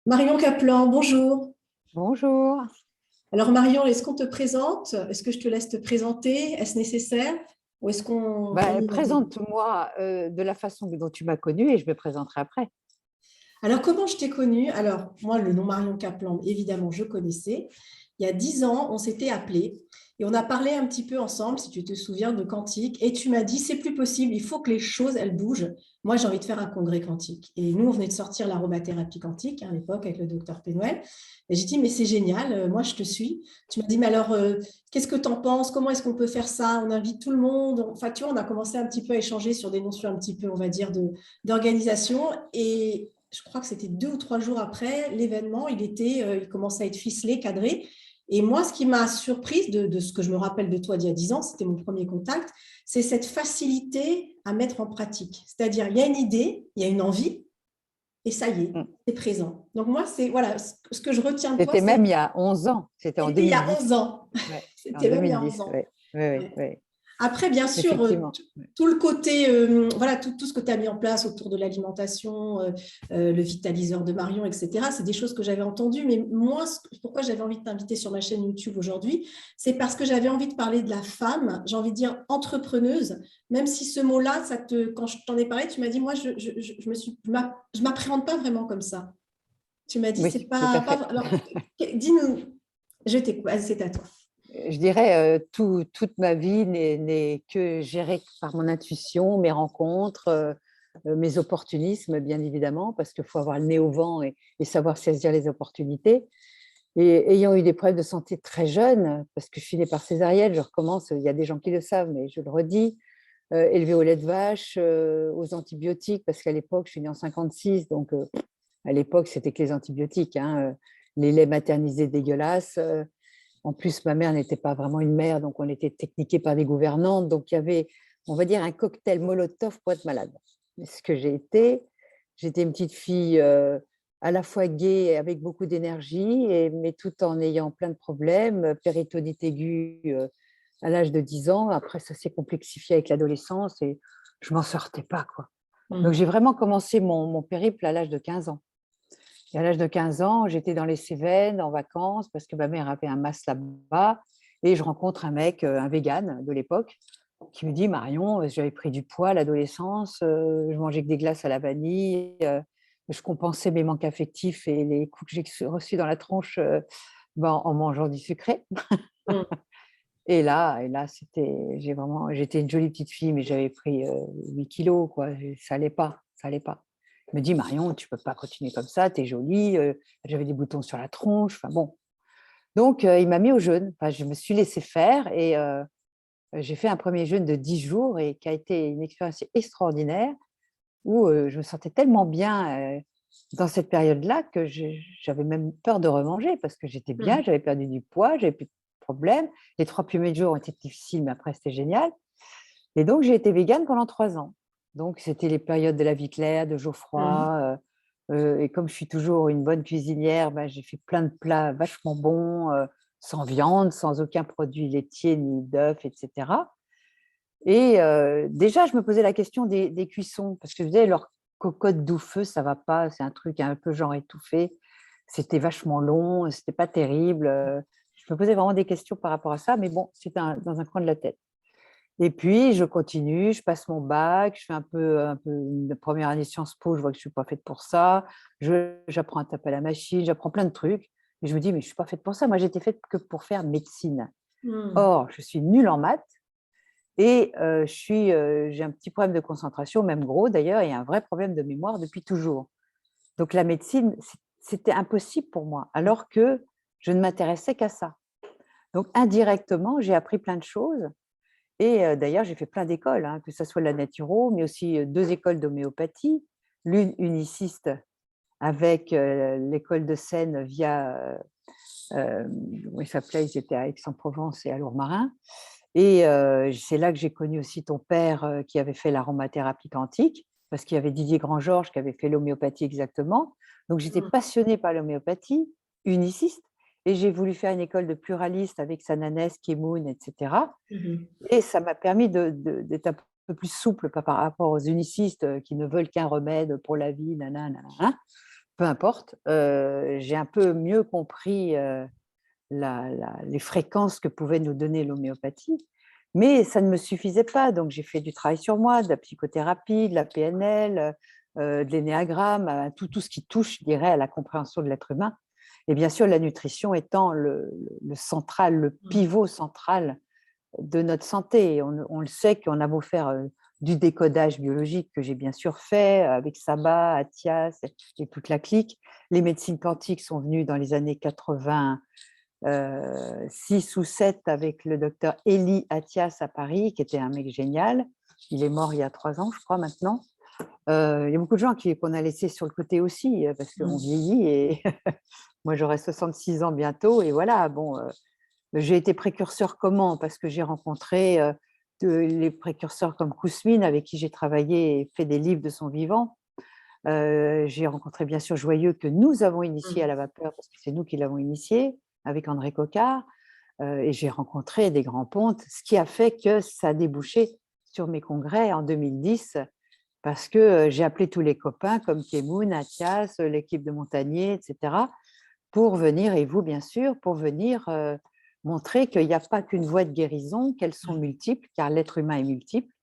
Marion Kaplan, bonjour. Bonjour. Alors Marion, est-ce qu'on te présente? Est-ce que je te laisse te présenter? Est-ce nécessaire? Ou est-ce qu'on y va direct? Présente-moi de la façon dont tu m'as connue et je me présenterai après. Alors comment je t'ai connue? Alors moi, le nom Marion Kaplan, évidemment, je connaissais. Il y a 10 ans, on s'était appelés et on a parlé un petit peu ensemble, si tu te souviens, de quantique. Et tu m'as dit, c'est plus possible, il faut que les choses, elles bougent. Moi, j'ai envie de faire un congrès quantique. Et nous, on venait de sortir l'aromathérapie quantique, à l'époque, avec le docteur Penwell. Et j'ai dit, mais c'est génial, moi, je te suis. Tu m'as dit, mais alors, qu'est-ce que tu en penses? Comment est-ce qu'on peut faire ça? On invite tout le monde. Enfin, tu vois, on a commencé un petit peu à échanger sur des notions un petit peu, on va dire, d'organisation. Et je crois que c'était 2 ou 3 jours après l'événement, il commençait à être ficelé, cadré. Et moi, ce qui m'a surprise de ce que je me rappelle de toi d'il y a 10 ans, c'était mon premier contact, c'est cette facilité à mettre en pratique. C'est-à-dire, il y a une idée, il y a une envie, et ça y est, Mm. c'est présent. Donc moi, c'est voilà, ce que je retiens de toi, C'était c'est même il y a 11 ans, c'était en c'était il y a 11 2010. ans. Ouais, en C'était même il y a 11 2010, ans. oui, oui, oui, Ouais. oui, Après, bien sûr, effectivement. Ouais. tout le côté, voilà, tout ce que tu as mis en place autour de l'alimentation, le vitaliseur de Marion, etc., c'est des choses que j'avais entendues. Mais moi, pourquoi j'avais envie de t'inviter sur ma chaîne YouTube aujourd'hui, c'est parce que j'avais envie de parler de la femme, j'ai envie de dire entrepreneuse, même si ce mot-là, quand je t'en ai parlé, tu m'as dit, moi, je m'appréhende pas vraiment comme ça. Tu m'as dit, c'est Oui, tout à pas. fait. Alors, dis-nous, je t'écoute, vas-y, c'est à toi. Je dirais, toute ma vie n'est que gérée par mon intuition, mes rencontres, mes opportunismes, bien évidemment, parce qu'il faut avoir le nez au vent et savoir saisir les opportunités. Et ayant eu des problèmes de santé très jeunes, parce que je suis née par césarienne, je recommence, il y a des gens qui le savent, mais je le redis, élevée au lait de vache, aux antibiotiques, parce qu'à l'époque, je suis née en 56, donc à l'époque, c'était que les antibiotiques, hein, les laits maternisés dégueulasses. En plus, ma mère n'était pas vraiment une mère, donc on était techniqués par des gouvernantes, donc il y avait, on va dire, un cocktail Molotov pour être malade. Mais ce que j'étais une petite fille à la fois gaie, avec beaucoup d'énergie, mais tout en ayant plein de problèmes, péritonite aiguë à l'âge de 10 ans. Après, ça s'est complexifié avec l'adolescence et je m'en sortais pas, quoi. Donc, j'ai vraiment commencé mon périple à l'âge de 15 ans. Et à l'âge de 15 ans, j'étais dans les Cévennes en vacances parce que ma mère avait un mas là-bas. Et je rencontre un mec, un vegan de l'époque, qui me dit: Marion, j'avais pris du poids à l'adolescence, je mangeais que des glaces à la vanille, je compensais mes manques affectifs et les coups que j'ai reçus dans la tronche en mangeant du sucré. Mm. Et là j'étais une jolie petite fille, mais j'avais pris 8 kilos, quoi. Ça allait pas, ça allait pas. Il me dit: Marion, tu peux pas continuer comme ça, tu es jolie. J'avais des boutons sur la tronche, enfin bon. Donc, il m'a mis au jeûne. Enfin, je me suis laissée faire et j'ai fait un premier jeûne de 10 jours et qui a été une expérience extraordinaire où je me sentais tellement bien dans cette période-là que j'avais même peur de remanger parce que j'étais bien, Mm. j'avais perdu du poids, j'avais plus de problème. Les 3 premiers jours ont été difficiles, mais après, c'était génial. Et donc, j'ai été végane pendant 3 ans. Donc, c'était les périodes de la vie claire, de Mm. Geoffroy. Et comme je suis toujours une bonne cuisinière, ben, j'ai fait plein de plats vachement bons, sans viande, sans aucun produit laitier ni d'œufs, etc. Et déjà, je me posais la question des cuissons, parce que je disais, leur cocotte doux-feu, ça va pas, c'est un truc un peu genre étouffé. C'était vachement long, c'était pas terrible. Je me posais vraiment des questions par rapport à ça, mais bon, c'était dans un coin de la tête. Et puis, je continue, je passe mon bac, je fais un peu une première année Sciences Po, je vois que je ne suis pas faite pour ça. J'apprends à taper à la machine, j'apprends plein de trucs. Et je me dis, mais je ne suis pas faite pour ça. Moi, j'étais faite que pour faire médecine. Mm. Or, je suis nulle en maths et j'ai un petit problème de concentration, même gros d'ailleurs, et un vrai problème de mémoire depuis toujours. Donc, la médecine, c'était impossible pour moi, alors que je ne m'intéressais qu'à ça. Donc, indirectement, j'ai appris plein de choses. Et d'ailleurs, j'ai fait plein d'écoles, hein, que ce soit la naturo, mais aussi 2 écoles d'homéopathie, l'une uniciste avec l'école de Seine via, comment il s'appelait, ils étaient à Aix-en-Provence et à Lourmarin. Et c'est là que j'ai connu aussi ton père qui avait fait l'aromathérapie quantique, parce qu'il y avait Didier Grand-Georges qui avait fait l'homéopathie exactement. Donc j'étais Mm. passionnée par l'homéopathie, uniciste, et j'ai voulu faire une école de pluraliste avec Sananès, Kemoun, etc. Mhm. Et ça m'a permis d'être un peu plus souple par rapport aux unicistes qui ne veulent qu'un remède pour la vie, nanana, nanana. peu importe, j'ai un peu mieux compris les fréquences que pouvait nous donner l'homéopathie. Mais ça ne me suffisait pas, donc j'ai fait du travail sur moi, de la psychothérapie, de la PNL, de l'énéagramme, tout ce qui touche, je dirais, à la compréhension de l'être humain. Et bien sûr, la nutrition étant le central, le pivot central de notre santé. On le sait qu'on a beau faire du décodage biologique que j'ai bien sûr fait avec Saba, Athias et toute la clique. Les médecines quantiques sont venues dans les années 80, 6 ou 7 avec le docteur Elie Athias à Paris, qui était un mec génial. Il est mort il y a 3 ans, je crois, maintenant. Il y a beaucoup de gens qu'on a laissés sur le côté aussi, parce qu'on vieillit et moi j'aurai 66 ans bientôt. Et voilà, bon, j'ai été précurseur comment? Parce que j'ai rencontré les précurseurs comme Kousmine, avec qui j'ai travaillé et fait des livres de son vivant. J'ai rencontré bien sûr Joyeux, que nous avons initié à la vapeur, parce que c'est nous qui l'avons initié, avec André Coquart. Et j'ai rencontré des grands pontes, ce qui a fait que ça a débouché sur mes congrès en 2010, parce que j'ai appelé tous les copains comme Kemoun, Athias, l'équipe de Montagnier, etc., pour venir, et vous bien sûr, pour venir montrer qu'il n'y a pas qu'une voie de guérison, qu'elles sont multiples, car l'être humain est multiple,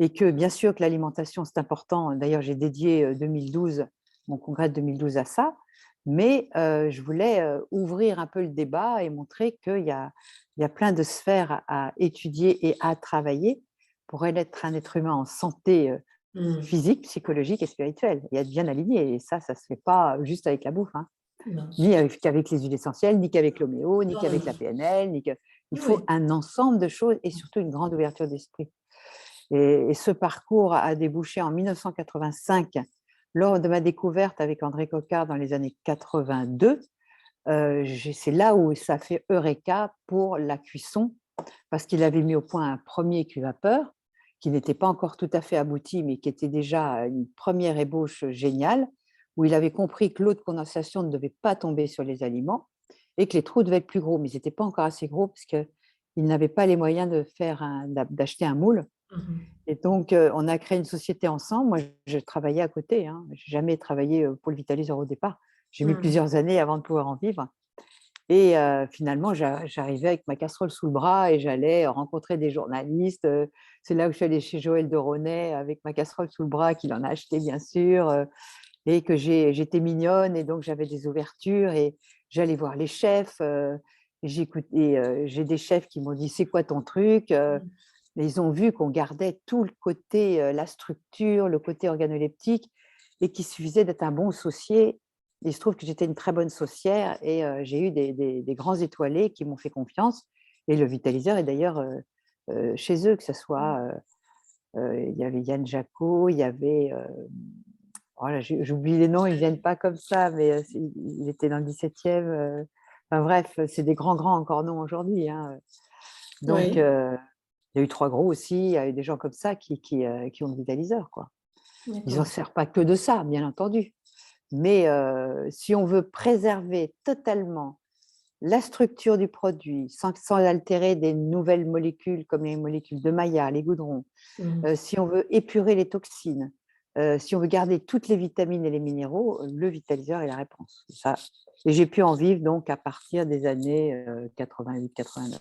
et que bien sûr que l'alimentation, c'est important. D'ailleurs, j'ai dédié 2012, mon congrès de 2012 à ça, mais je voulais ouvrir un peu le débat et montrer qu'il y a plein de sphères à étudier et à travailler pour être un être humain en santé physique, psychologique et spirituelle, et être bien aligné. Et ça ne se fait pas juste avec la bouffe, hein. Non. Ni qu'avec les huiles essentielles, ni qu'avec l'homéo, ni Non, qu'avec non, la PNL. Il oui. faut un ensemble de choses et surtout une grande ouverture d'esprit. Et ce parcours a débouché en 1985, lors de ma découverte avec André Coquart dans les années 82. C'est là où ça fait Eureka pour la cuisson, parce qu'il avait mis au point un premier cuit-vapeur qui n'était pas encore tout à fait abouti, mais qui était déjà une première ébauche géniale, où il avait compris que l'eau de condensation ne devait pas tomber sur les aliments et que les trous devaient être plus gros, mais ils n'étaient pas encore assez gros parce qu'il n'avait pas les moyens d'acheter un moule. Et donc, on a créé une société ensemble. Moi, je travaillais à côté, hein. Je n'ai jamais travaillé pour le Vitaliseur au départ. J'ai mis plusieurs années avant de pouvoir en vivre. Et finalement, j'arrivais avec ma casserole sous le bras et j'allais rencontrer des journalistes. C'est là où je suis allée chez Joël de Ronet avec ma casserole sous le bras, qu'il en a acheté bien sûr, et que j'étais mignonne et donc j'avais des ouvertures et j'allais voir les chefs. J'ai des chefs qui m'ont dit: «C'est quoi ton truc?» Ils ont vu qu'on gardait tout le côté, la structure, le côté organoleptique, et qu'il suffisait d'être un bon saucier. Il se trouve que j'étais une très bonne saucière et j'ai eu des grands étoilés qui m'ont fait confiance, et le Vitaliseur est d'ailleurs chez eux, que ce soit, il y avait Yann Jacot, il y avait, oh là, j'oublie les noms, ils ne viennent pas comme ça, mais il était dans le 17e, enfin bref, c'est des grands encore noms aujourd'hui, hein. Donc Oui, il y a eu Trois Gros aussi, il y a eu des gens comme ça qui ont le Vitaliseur, quoi. Ils n'en d'accord. servent pas que de ça, bien entendu. Mais si on veut préserver totalement la structure du produit sans altérer des nouvelles molécules comme les molécules de Maillard, les goudrons, si on veut épurer les toxines, si on veut garder toutes les vitamines et les minéraux, le Vitaliseur est la réponse. Ça. Et j'ai pu en vivre donc à partir des années 88-89.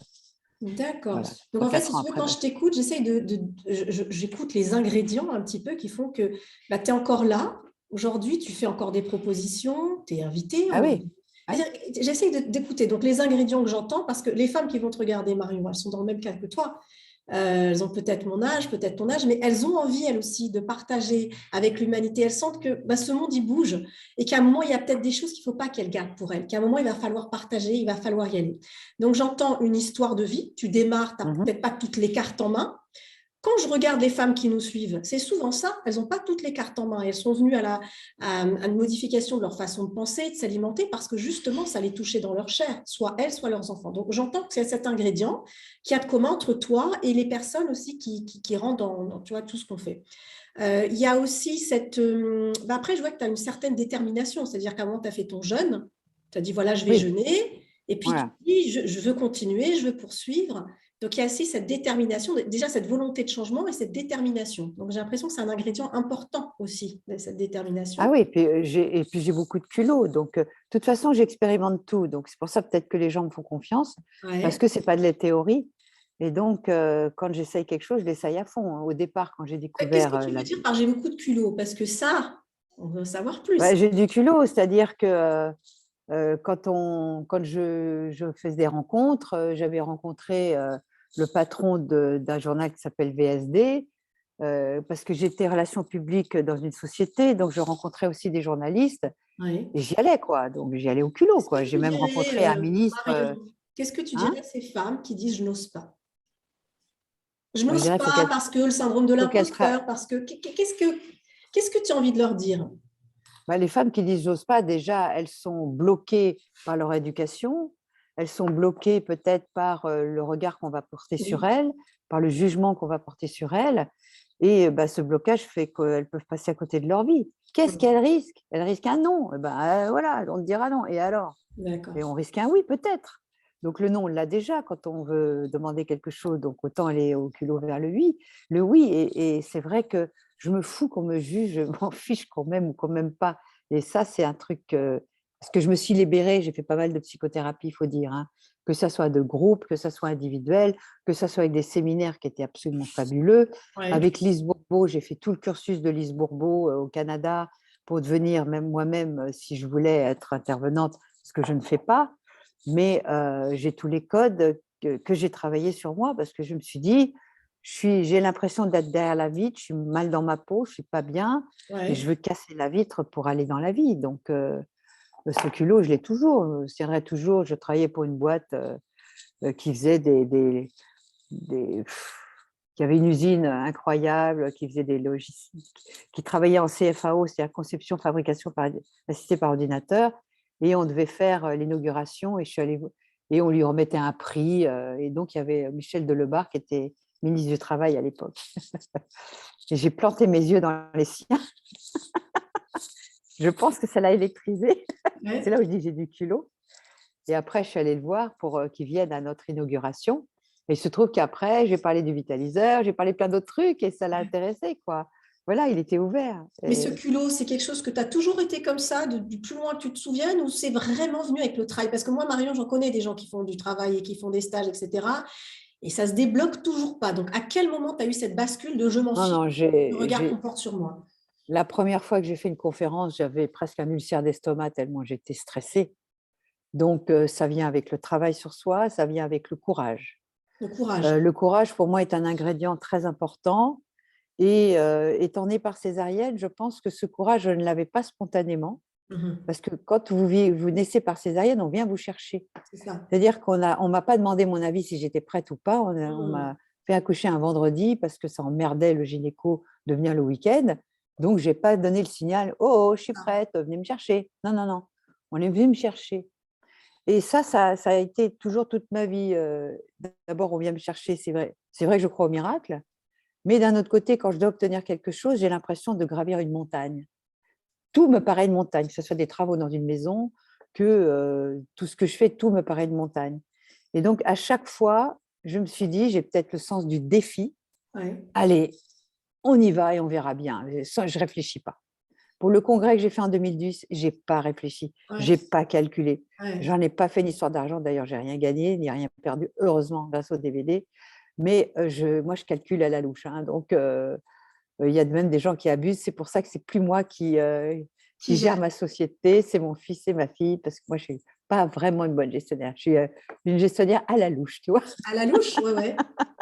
D'accord. Voilà, Donc, en fait, 3-4 si ans tu veux, après. quand je t'écoute, j'essaye j'écoute les ingrédients un petit peu qui font que bah, tu es encore là. Aujourd'hui, tu fais encore des propositions, tu es invité. Ah oui, ouais. J'essaye d'écouter. Donc, les ingrédients que j'entends, parce que les femmes qui vont te regarder, Marion, elles sont dans le même cas que toi. Elles ont peut-être mon âge, peut-être ton âge, mais elles ont envie, elles aussi, de partager avec l'humanité. Elles sentent que bah, ce monde, il bouge et qu'à un moment, il y a peut-être des choses qu'il ne faut pas qu'elles gardent pour elles, qu'à un moment, il va falloir partager, il va falloir y aller. Donc, j'entends une histoire de vie. Tu démarres, tu n'as Mhm. peut-être pas toutes les cartes en main. Quand je regarde les femmes qui nous suivent, c'est souvent ça, elles n'ont pas toutes les cartes en main. Elles sont venues à une modification de leur façon de penser, de s'alimenter, parce que justement, ça les touchait dans leur chair, soit elles, soit leurs enfants. Donc, j'entends que c'est cet ingrédient qui a de commun entre toi et les personnes aussi qui rentrent dans, tu vois, tout ce qu'on fait. Il y a aussi cette... bah après, je vois que tu as une certaine détermination, c'est-à-dire qu'à un moment, tu as fait ton jeûne, tu as dit, voilà, je vais Oui, jeûner, et puis tu voilà. dis, je veux continuer, je veux poursuivre. Donc, il y a aussi cette détermination, déjà cette volonté de changement et cette détermination. Donc, j'ai l'impression que c'est un ingrédient important aussi, cette Ah détermination. oui, et puis j'ai beaucoup de culot. Donc, de toute façon, j'expérimente tout. Donc, c'est pour ça peut-être que les gens me font confiance, parce Ouais. que ce n'est pas de la théorie. Et donc, quand j'essaye quelque chose, je l'essaye à fond. Au départ, quand j'ai Qu'est-ce découvert que tu veux dire par j'ai beaucoup de culot? Parce que ça, on veut en savoir plus. j'ai du culot, c'est-à-dire que quand je faisais des rencontres, j'avais rencontré le patron d'un journal qui s'appelle VSD, parce que j'étais relations publiques dans une société, donc je rencontrais aussi des journalistes Ouais. et j'y allais, quoi. Donc j'y allais au culot, Qu'est-ce quoi. que J'ai tu même rencontré un dirais, ministre. Marion? Qu'est-ce que tu dirais Hein, à ces femmes qui disent je n'ose pas? Je je n'ose dirais, pas parce que le syndrome de faut qu'elles l'imposteur, parce que qu'est-ce que tu as envie de leur dire? bah, les femmes qui disent j'ose pas, déjà, elles sont bloquées par leur éducation, elles sont bloquées peut-être par le regard qu'on va porter sur Oui. elles, par le jugement qu'on va porter sur elles. Et bah, ce blocage fait qu'elles peuvent passer à côté de leur vie. Qu'est-ce Oui. qu'elles risquent? Elles risquent un non. Eh ben, voilà, on te dira non. Et alors? Et D'accord. on risque un oui, peut-être. Donc le non, on l'a déjà quand on veut demander quelque chose. Donc autant aller au culot vers le oui. Le oui, et c'est vrai que je me fous qu'on me juge, je m'en fiche qu'on m'aime ou qu'on m'aime pas. Et ça, c'est un truc… parce que je me suis libérée, j'ai fait pas mal de psychothérapie, il faut dire, hein. Que ça soit de groupe, que ça soit individuel, que ça soit avec des séminaires qui étaient absolument fabuleux. Ouais. Avec Lise Bourbeau, j'ai fait tout le cursus de Lise Bourbeau au Canada pour devenir même moi-même, si je voulais être intervenante, ce que je ne fais pas. Mais j'ai tous les codes que j'ai travaillé sur moi parce que je me suis dit, j'ai l'impression d'être derrière la vitre, je suis mal dans ma peau, je ne suis pas bien et je Ouais. veux casser la vitre pour aller dans la vie. Donc, ce culot, je l'ai toujours. C'est vrai, toujours. Je travaillais pour une boîte qui faisait qui avait une usine incroyable, qui faisait des logiciels, qui travaillait en CFAO, c'est-à-dire conception, fabrication assistée par ordinateur. Et on devait faire l'inauguration et et on lui remettait un prix. Et donc, il y avait Michel Delebarre qui était ministre du Travail à l'époque. Et j'ai planté mes yeux dans les siens. Je pense que ça l'a électrisé. C'est Ouais. là où je dis j'ai du culot. Et après, je suis allée le voir pour qu'il vienne à notre inauguration. Et il se trouve qu'après, j'ai parlé du vitaliseur, j'ai parlé plein d'autres trucs et ça l'a intéressé, quoi. Voilà, il était ouvert. Mais ce culot, c'est quelque chose que tu as toujours été comme ça, du plus loin que tu te souviennes, ou c'est vraiment venu avec le travail? Parce que moi, Marion, j'en connais des gens qui font du travail et qui font des stages, etc. Et ça se débloque toujours pas. Donc, à quel moment tu as eu cette bascule de je m'en Non, fiche non, du regard qu'on porte sur moi? la première fois que j'ai fait une conférence, j'avais presque un ulcère d'estomac tellement j'étais stressée. Donc, ça vient avec le travail sur soi, ça vient avec le courage. Le courage. Le courage, pour moi, est un ingrédient très important. Et étant née par césarienne, je pense que ce courage, je ne l'avais pas spontanément. Mhm. Parce que quand vous naissez par césarienne, on vient vous chercher. C'est ça. C'est-à-dire on m'a pas demandé mon avis si j'étais prête ou pas. On Mhm. m'a fait accoucher un vendredi parce que ça emmerdait le gynéco de venir le week-end. Donc, je n'ai pas donné le signal, oh, oh, je suis Ah, prête, venez me chercher. Non, non, non. On est venu me chercher. Et ça a été toujours toute ma vie. D'abord, on vient me chercher, c'est vrai. C'est vrai que je crois au miracle. Mais d'un autre côté, quand je dois obtenir quelque chose, j'ai l'impression de gravir une montagne. Tout me paraît une montagne, que ce soit des travaux dans une maison, que tout ce que je fais, tout me paraît une montagne. Et donc, à chaque fois, je me suis dit, j'ai peut-être le sens du défi. ouais. Allez, on y va et on verra bien. Ça, je ne réfléchis pas. Pour le congrès que j'ai fait en 2010, je n'ai pas réfléchi, je Ouais. n'ai pas calculé. Ouais. J'en ai pas fait une histoire d'argent. D'ailleurs, j'ai rien gagné, ni rien perdu, heureusement, grâce au DVD. Mais moi, je calcule à la louche, hein. Donc, il y a même des gens qui abusent. C'est pour ça que c'est plus moi Qui qui gère gère ma société, c'est mon fils et ma fille, parce que moi, je ne suis pas vraiment une bonne gestionnaire. Je suis une gestionnaire à la louche, tu vois. à la louche, ouais, ouais.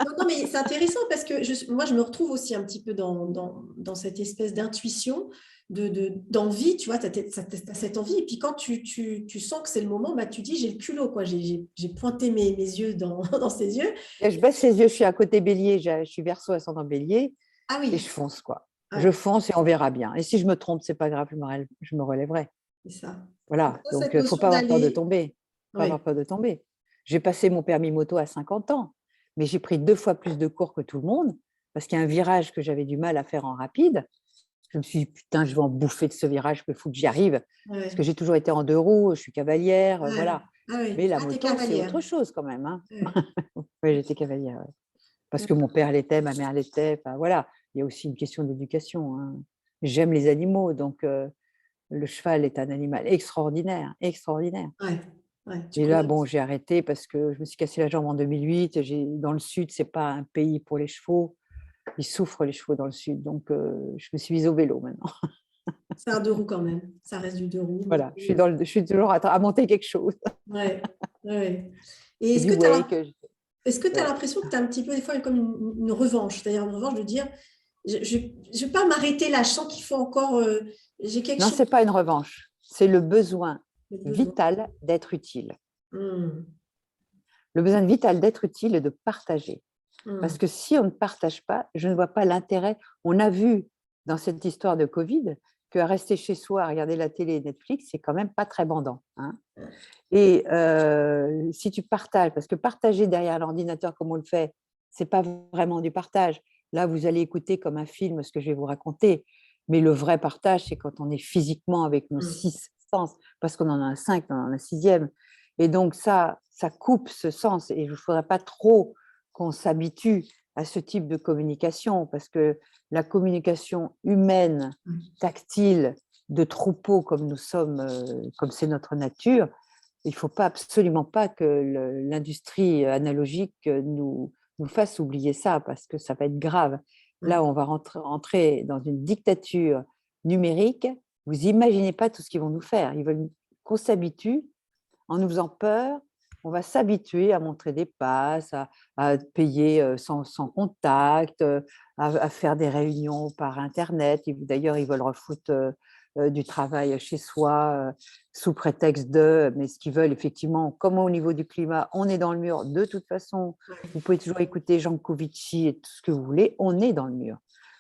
Non, non, mais c'est intéressant parce que moi, je me retrouve aussi un petit peu dans cette espèce d'intuition, d'envie, tu vois, tu as, cette envie. Et puis quand tu sens que c'est le moment, bah, tu dis, j'ai le culot, quoi. J'ai pointé mes yeux dans ses yeux. Et je baisse les yeux, je suis à côté bélier, je suis verseau ascendant bélier, Ah et oui, je fonce, quoi. Je ouais, fonce et on verra bien. Et si je me trompe, c'est pas grave, je me relèverai. c'est ça. Donc, Voilà, ça, donc cette il ne faut notion pas avoir peur de d'aller, tomber. Pas oui, avoir peur de tomber. J'ai passé mon permis moto à 50 ans, mais j'ai pris 2 fois plus de cours que tout le monde, parce qu'il y a un virage que j'avais du mal à faire en rapide. Je me suis dit, putain, je vais en bouffer de ce virage, il faut que j'y arrive. Parce que ouais, j'ai toujours été en 2 roues, je suis cavalière, ouais, voilà. Ah oui. Mais la Ah, t'es moto, c'est cavalière. autre chose quand même, hein. Ouais. Oui, j'étais cavalière, ouais. Parce que mon D'accord. père l'était, ma mère l'était, enfin voilà. Il y a aussi une question d'éducation, hein. J'aime les animaux, donc le cheval est un animal extraordinaire, extraordinaire. Ouais. Ouais. Tu Et là, connais. bon, j'ai arrêté parce que je me suis cassé la jambe en 2008. Dans le sud, c'est pas un pays pour les chevaux. Ils souffrent les chevaux dans le sud, donc je me suis mise au vélo maintenant. C'est un deux roues quand même. Ça reste du deux roues. Mais... Voilà, je suis toujours à monter quelque chose. Ouais. Ouais. Et C'est est-ce du que tu as, wake. est-ce que tu as Ouais. l'impression que tu as un petit peu, des fois, comme une revanche? C'est-à-dire une revanche de dire, je ne vais pas m'arrêter là, je sens qu'il faut encore, j'ai quelque Non, chose c'est pas une revanche. C'est le besoin de besoin. vital d'être utile. Hmm. Le besoin vital d'être utile et de partager. Hmm. Parce que si on ne partage pas, je ne vois pas l'intérêt. On a vu dans cette histoire de Covid qu'à rester chez soi, à regarder la télé et Netflix, c'est quand même pas très bandant, hein. Et si tu partages, parce que partager derrière l'ordinateur comme on le fait, c'est pas vraiment du partage. Là, vous allez écouter comme un film ce que je vais vous raconter. Mais le vrai partage, c'est quand on est physiquement avec nos Hmm. 6 sens, parce qu'on en a un 5, on en a un sixième. Et donc ça coupe ce sens. Et il ne faudrait pas trop qu'on s'habitue à ce type de communication, parce que la communication humaine, tactile, de troupeau comme nous sommes, comme c'est notre nature, il ne faut pas, absolument pas que l'industrie analogique nous fasse oublier ça, parce que ça va être grave. Ouais. Là, on va rentrer dans une dictature numérique. Vous n'imaginez pas tout ce qu'ils vont nous faire. Ils veulent qu'on s'habitue en nous faisant peur. On va s'habituer à montrer des passes, à payer sans contact, à faire des réunions par Internet. D'ailleurs, ils veulent refoutre du travail chez soi sous prétexte mais ce qu'ils veulent effectivement, comme au niveau du climat, on est dans le mur. De toute façon, vous pouvez toujours écouter Jean Covici et tout ce que vous voulez, on est dans le mur.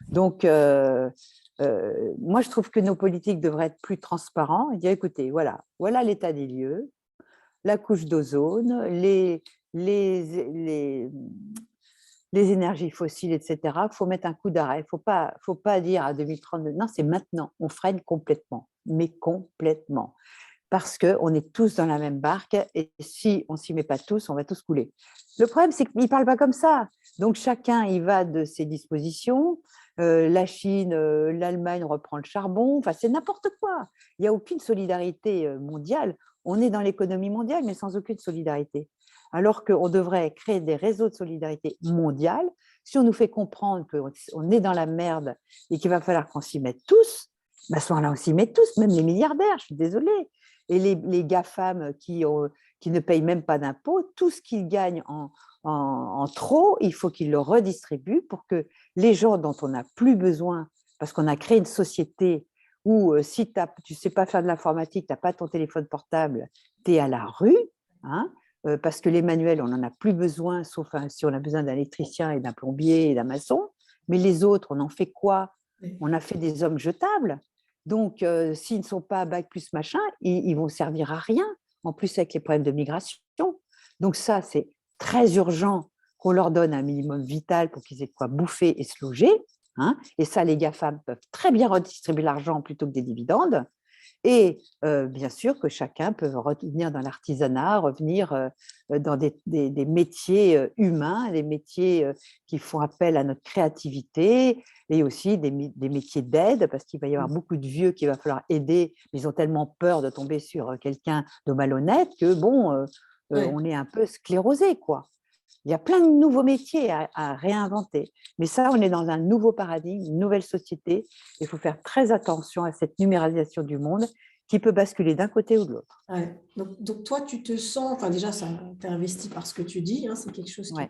Donc, moi, je trouve que nos politiques devraient être plus transparents et dire, écoutez, voilà l'état des lieux, la couche d'ozone, les, les, les énergies fossiles, etc. Il faut mettre un coup d'arrêt. Il ne faut pas dire à 2032, non, c'est maintenant, on freine complètement, mais complètement. Parce qu'on est tous dans la même barque et si on ne s'y met pas tous, on va tous couler. Le problème, c'est qu'ils ne parlent pas comme ça. Donc, chacun y va de ses dispositions. La Chine, l'Allemagne reprend le charbon. Enfin, c'est n'importe quoi. Il n'y a aucune solidarité mondiale. On est dans l'économie mondiale, mais sans aucune solidarité. Alors qu'on devrait créer des réseaux de solidarité mondiale. Si on nous fait comprendre qu'on est dans la merde et qu'il va falloir qu'on s'y mette tous, ben, à ce moment-là, on s'y met tous, même les milliardaires, je suis désolée. Et les GAFAM qui ne payent même pas d'impôts, tout ce qu'ils gagnent en trop, il faut qu'ils le redistribuent pour que les gens dont on n'a plus besoin, parce qu'on a créé une société où si tu ne sais pas faire de l'informatique, tu n'as pas ton téléphone portable, tu es à la rue, hein, parce que les manuels, on n'en a plus besoin, sauf si on a besoin d'un électricien et d'un plombier et d'un maçon. Mais les autres, on en fait quoi? On a fait des hommes jetables. Donc, s'ils ne sont pas bac plus machin, ils vont servir à rien, en plus avec les problèmes de migration. Donc ça, c'est très urgent qu'on leur donne un minimum vital pour qu'ils aient de quoi bouffer et se loger, hein. Et ça, les GAFAM peuvent très bien redistribuer l'argent plutôt que des dividendes. Et bien sûr que chacun peut revenir dans l'artisanat, revenir dans des métiers humains, des métiers qui font appel à notre créativité et aussi des métiers d'aide, parce qu'il va y avoir beaucoup de vieux qu'il va falloir aider, mais ils ont tellement peur de tomber sur quelqu'un de malhonnête que, bon, Ouais. on est un peu sclérosé, quoi. Il y a plein de nouveaux métiers à réinventer. Mais ça, on est dans un nouveau paradigme, une nouvelle société. Il faut faire très attention à cette numéralisation du monde qui peut basculer d'un côté ou de l'autre. Ouais. Donc, toi, tu te sens, enfin déjà, ça t'es investi par ce que tu dis, hein, c'est quelque chose Ouais,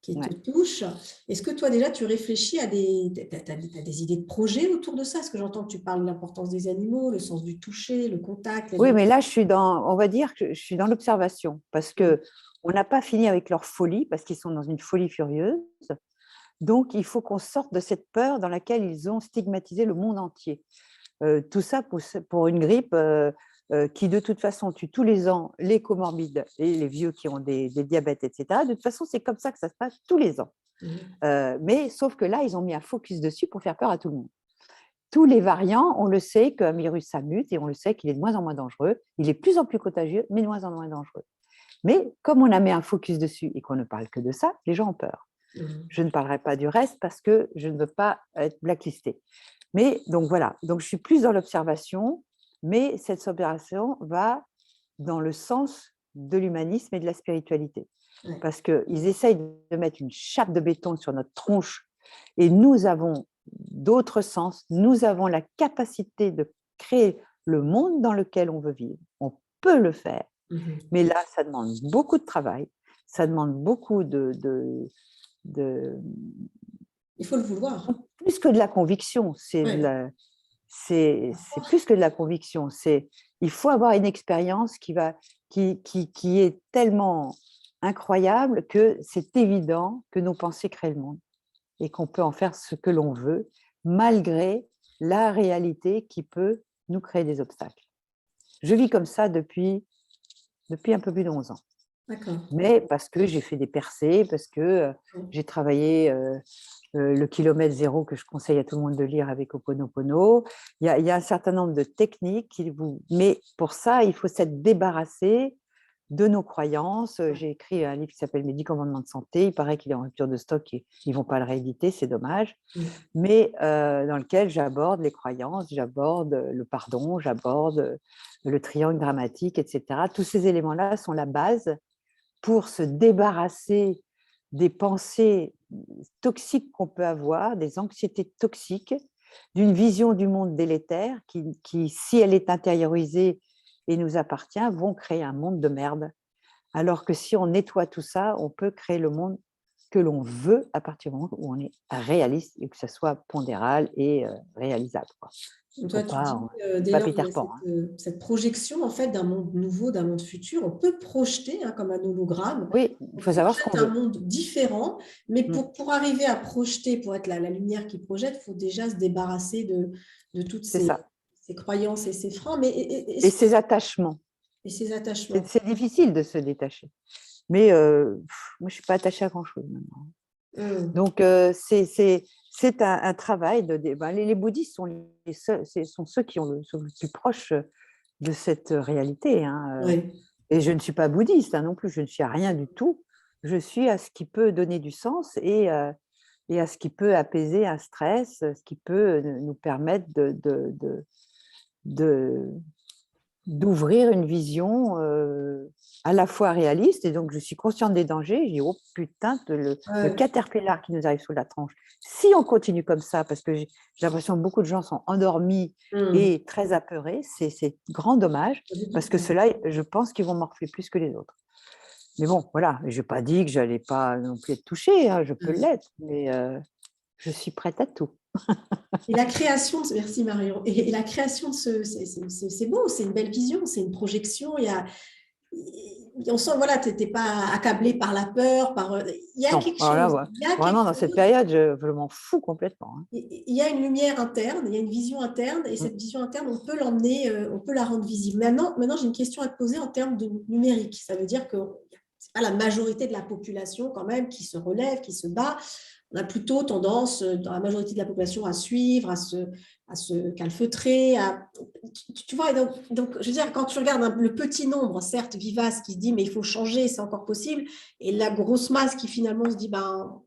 qui te ouais. touche. Est-ce que toi, déjà, tu réfléchis à t'as des idées de projets autour de ça? Parce que j'entends que tu parles de l'importance des animaux, le sens du toucher, le contact, Oui, mais là, on va dire que je suis dans l'observation parce Mm. que on n'a pas fini avec leur folie parce qu'ils sont dans une folie furieuse. Donc, il faut qu'on sorte de cette peur dans laquelle ils ont stigmatisé le monde entier. Tout ça pour une grippe qui, de toute façon, tue tous les ans les comorbides et les vieux qui ont des diabètes, etc. De toute façon, c'est comme ça que ça se passe tous les ans. Mm. Mais sauf que là, ils ont mis un focus dessus pour faire peur à tout le monde. tous les variants, on le sait qu'un virus, ça mute et on le sait qu'il est de moins en moins dangereux. Il est de plus en plus contagieux, mais de moins en moins dangereux. Mais comme on a mis un focus dessus et qu'on ne parle que de ça, les gens ont peur. Je ne parlerai pas du reste parce que je ne veux pas être blacklistée. Mais donc voilà, donc je suis plus dans l'observation, mais cette observation va dans le sens de l'humanisme et de la spiritualité. Ouais. Parce qu'ils essayent de mettre une chape de béton sur notre tronche et nous avons d'autres sens, nous avons la capacité de créer le monde dans lequel on veut vivre. On peut le faire, mais là, ça demande beaucoup de travail, ça demande beaucoup Il faut le vouloir. plus que de la conviction, c'est plus que de la conviction. Il faut avoir une expérience qui est tellement incroyable que c'est évident que nos pensées créent le monde et qu'on peut en faire ce que l'on veut, malgré la réalité qui peut nous créer des obstacles. Je vis comme ça depuis un peu plus de 11 ans. D'accord. Mais parce que j'ai fait des percées, parce que j'ai travaillé le kilomètre zéro que je conseille à tout le monde de lire avec Ho'oponopono. Il y a un certain nombre de techniques, mais pour ça, il faut s'être débarrassé de nos croyances. J'ai écrit un livre qui s'appelle Mes 10 commandements de santé. Il paraît qu'il est en rupture de stock et ils ne vont pas le rééditer, c'est dommage. Mais dans lequel j'aborde les croyances, j'aborde le pardon, j'aborde le triangle dramatique, etc. Tous ces éléments-là sont la base pour se débarrasser des pensées toxiques qu'on peut avoir, des anxiétés toxiques, d'une vision du monde délétère qui, si elle est intériorisée et nous appartient, vont créer un monde de merde. Alors que si on nettoie tout ça, on peut créer le monde que l'on veut à partir du moment où on est réaliste et que ça soit pondéral et réalisable. Toi, tu dis, dès pas lors qu'il y Peter a Pan. cette projection en fait, d'un monde nouveau, d'un monde futur, on peut projeter comme un hologramme. Oui, il faut savoir ce qu'on veut. Un monde différent, mais pour arriver à projeter, pour être la lumière qui projette, il faut déjà se débarrasser de toutes ces croyances et ces freins. Et ces attachements. Et ces attachements. C'est difficile de se détacher. Mais moi, je ne suis pas attachée à grand-chose maintenant. Donc, c'est un travail. Les bouddhistes sont ceux qui sont le plus proches de cette réalité. Et je ne suis pas bouddhiste non plus, je ne suis à rien du tout. Je suis à ce qui peut donner du sens et à ce qui peut apaiser un stress, ce qui peut nous permettre d'ouvrir une vision à la fois réaliste. Et donc, je suis consciente des dangers. Je dis, oh putain, le caterpillar qui nous arrive sous la tranche. Si on continue comme ça, parce que j'ai l'impression que beaucoup de gens sont endormis et très apeurés, c'est grand dommage, parce que ceux-là, je pense qu'ils vont morfler plus que les autres. Mais bon, voilà, je n'ai pas dit que je n'allais pas non plus être touchée, je peux l'être, mais je suis prête à tout. Et la création, merci Marion, et la création de c'est beau, c'est une belle vision, c'est une projection, on sent, voilà, tu n'étais pas accablé par la peur, il y a quelque chose. Vraiment, dans cette période, je m'en fous complètement. Il y a une lumière interne, il y a une vision interne, et cette vision interne, on peut l'emmener, on peut la rendre visible. Maintenant j'ai une question à te poser en termes de numérique. Ça veut dire que ce n'est pas la majorité de la population quand même qui se relève, qui se bat. On a plutôt tendance, dans la majorité de la population, à suivre, à se calfeutrer. Tu vois, donc, je veux dire, quand tu regardes le petit nombre, certes vivace, qui se dit mais il faut changer, c'est encore possible, et la grosse masse qui finalement se dit ben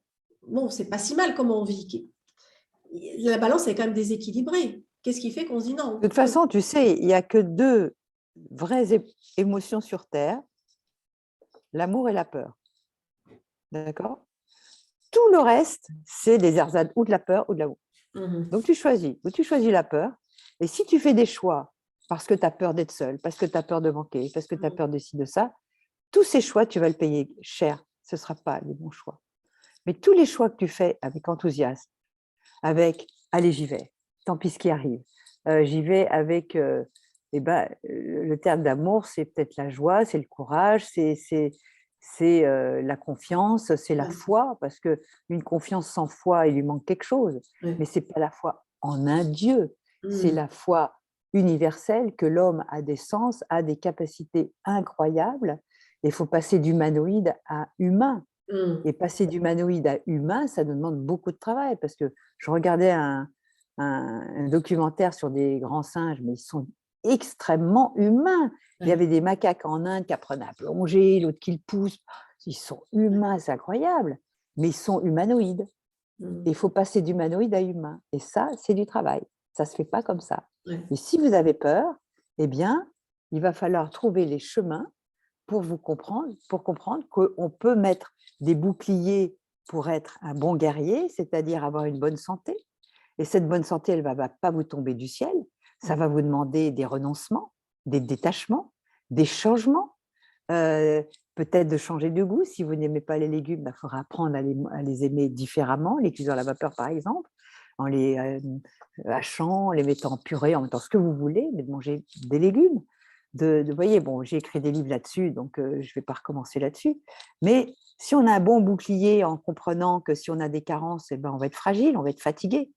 non, c'est pas si mal comment on vit. La balance est quand même déséquilibrée. Qu'est-ce qui fait qu'on se dit non? De toute façon, tu sais, il n'y a que deux vraies émotions sur Terre, l'amour et la peur. D'accord? Tout le reste, c'est des ersatz ou de la peur ou de l'amour. Donc, tu choisis. Ou tu choisis la peur. Et si tu fais des choix parce que tu as peur d'être seul, parce que tu as peur de manquer, parce que tu as peur de ci, de ça, tous ces choix, tu vas le payer cher. Ce ne sera pas les bons choix. Mais tous les choix que tu fais avec enthousiasme, avec « allez, j'y vais, tant pis ce qui arrive », j'y vais avec le terme d'amour, c'est peut-être la joie, c'est le courage, c'est la confiance, c'est la foi, parce qu'une confiance sans foi, il lui manque quelque chose. Mais ce n'est pas la foi en un Dieu, c'est la foi universelle que l'homme a des sens, a des capacités incroyables. Il faut passer d'humanoïde à humain. Et passer d'humanoïde à humain, ça demande beaucoup de travail, parce que je regardais un un documentaire sur des grands singes, mais ils sont extrêmement humains. Il y avait des macaques en Inde qui apprenaient à plonger, l'autre qui le pousse. Ils sont humains, c'est incroyable, mais ils sont humanoïdes. Et il faut passer d'humanoïde à humain. Et ça, c'est du travail. Ça ne se fait pas comme ça. Et si vous avez peur, eh bien, il va falloir trouver les chemins pour comprendre qu'on peut mettre des boucliers pour être un bon guerrier, c'est-à-dire avoir une bonne santé. Et cette bonne santé, elle ne va pas vous tomber du ciel. Ça va vous demander des renoncements, des détachements, des changements, peut-être de changer de goût. Si vous n'aimez pas les légumes, il faudra apprendre à les aimer différemment, les cuisiner à la vapeur par exemple, en les hachant, en les mettant en purée, en mettant ce que vous voulez, mais de manger des légumes. Voyez, bon, j'ai écrit des livres là-dessus, donc je ne vais pas recommencer là-dessus. Mais si on a un bon bouclier en comprenant que si on a des carences, eh ben, on va être fragile, on va être fatigué.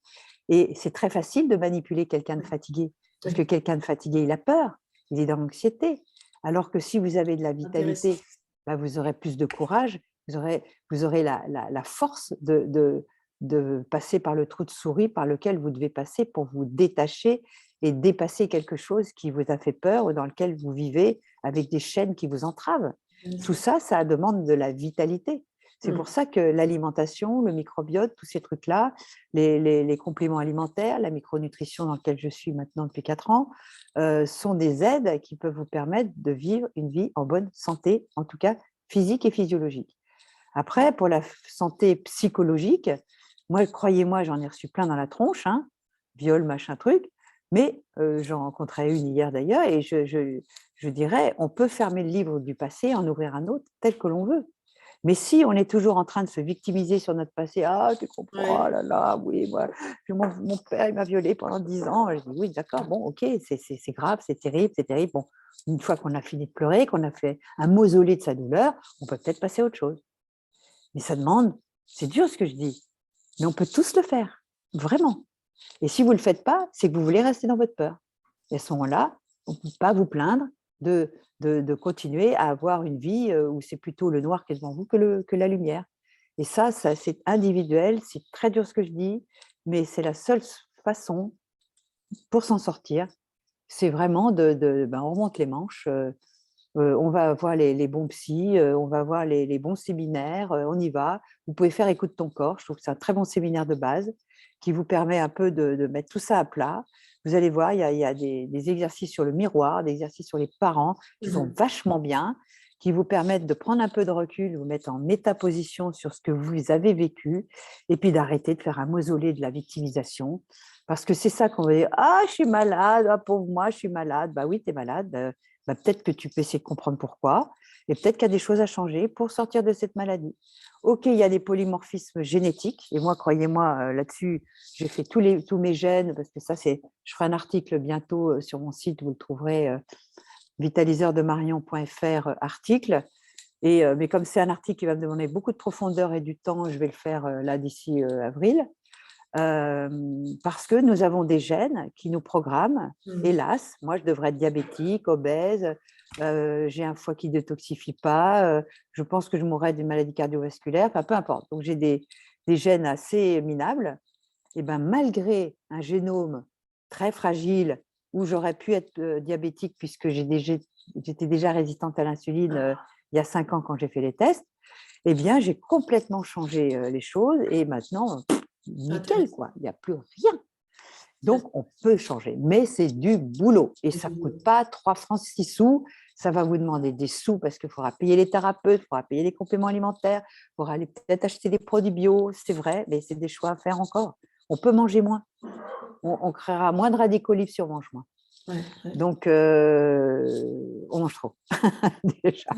Et c'est très facile de manipuler quelqu'un de fatigué, parce que quelqu'un de fatigué, il a peur, il est dans l'anxiété. Alors que si vous avez de la vitalité, bah, vous aurez plus de courage, vous aurez la force de passer par le trou de souris par lequel vous devez passer pour vous détacher et dépasser quelque chose qui vous a fait peur ou dans lequel vous vivez avec des chaînes qui vous entravent. Tout ça, ça demande de la vitalité. C'est pour ça que l'alimentation, le microbiote, tous ces trucs-là, les compléments alimentaires, la micronutrition dans laquelle je suis maintenant depuis 4 ans, sont des aides qui peuvent vous permettre de vivre une vie en bonne santé, en tout cas physique et physiologique. Après, pour la santé psychologique, moi, croyez-moi, j'en ai reçu plein dans la tronche, hein, viol, machin truc, mais j'en rencontrais une hier d'ailleurs, et je dirais, on peut fermer le livre du passé et en ouvrir un autre tel que l'on veut. Mais si on est toujours en train de se victimiser sur notre passé, ah, tu comprends, oh là là, oui, voilà, mon père, il m'a violée pendant 10 ans. Je dis, oui, d'accord, bon, ok, c'est grave, c'est terrible, c'est terrible. Bon, une fois qu'on a fini de pleurer, qu'on a fait un mausolée de sa douleur, on peut peut-être passer à autre chose. Mais ça demande, c'est dur ce que je dis, mais on peut tous le faire, vraiment. Et si vous ne le faites pas, c'est que vous voulez rester dans votre peur. Et à ce moment-là, on ne peut pas vous plaindre de continuer à avoir une vie où c'est plutôt le noir qui est devant vous que la lumière. Et ça, c'est individuel, c'est très dur ce que je dis, mais c'est la seule façon pour s'en sortir. C'est vraiment on remonte les manches, on va voir les bons psys, on va voir les bons séminaires, on y va. Vous pouvez faire Écoute ton corps, je trouve que c'est un très bon séminaire de base qui vous permet un peu de mettre tout ça à plat. Vous allez voir, il y a des exercices sur le miroir, des exercices sur les parents qui sont vachement bien, qui vous permettent de prendre un peu de recul, vous mettre en métaposition sur ce que vous avez vécu, et puis d'arrêter de faire un mausolée de la victimisation. Parce que c'est ça qu'on va dire, ah, je suis malade, ah, pauvre moi, je suis malade. Bah oui, tu es malade. Bah, peut-être que tu peux essayer de comprendre pourquoi, et peut-être qu'il y a des choses à changer pour sortir de cette maladie. Ok, il y a des polymorphismes génétiques, et moi, croyez-moi, là-dessus, j'ai fait tous mes gènes, parce que ça, je ferai un article bientôt sur mon site, vous le trouverez, vitaliseurdemarion.fr, article. Mais comme c'est un article qui va me demander beaucoup de profondeur et du temps, je vais le faire là d'ici avril. Parce que nous avons des gènes qui nous programment. Hélas, moi, je devrais être diabétique, obèse, j'ai un foie qui ne détoxifie pas, je pense que je mourrais d'une maladie cardiovasculaire, enfin, peu importe. Donc, j'ai des gènes assez minables. Et ben, malgré un génome très fragile, où j'aurais pu être diabétique, puisque j'étais déjà résistante à l'insuline il y a 5 ans quand j'ai fait les tests, eh bien, j'ai complètement changé les choses, et maintenant, nickel, quoi. Il n'y a plus rien. Donc, on peut changer, mais c'est du boulot. Et ça ne coûte pas 3 francs 6 sous. Ça va vous demander des sous parce qu'il faudra payer les thérapeutes, il faudra payer les compléments alimentaires, il faudra aller peut-être acheter des produits bio, c'est vrai, mais c'est des choix à faire encore. On peut manger moins. On créera moins de radicaux libres si on mange moins. Donc, on mange trop, déjà.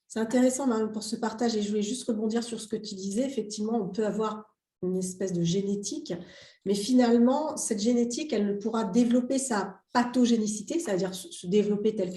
C'est intéressant Marion, pour ce partage, et je voulais juste rebondir sur ce que tu disais. Effectivement, on peut avoir une espèce de génétique, mais finalement, cette génétique, elle ne pourra développer sa pathogénicité, c'est-à-dire se développer telle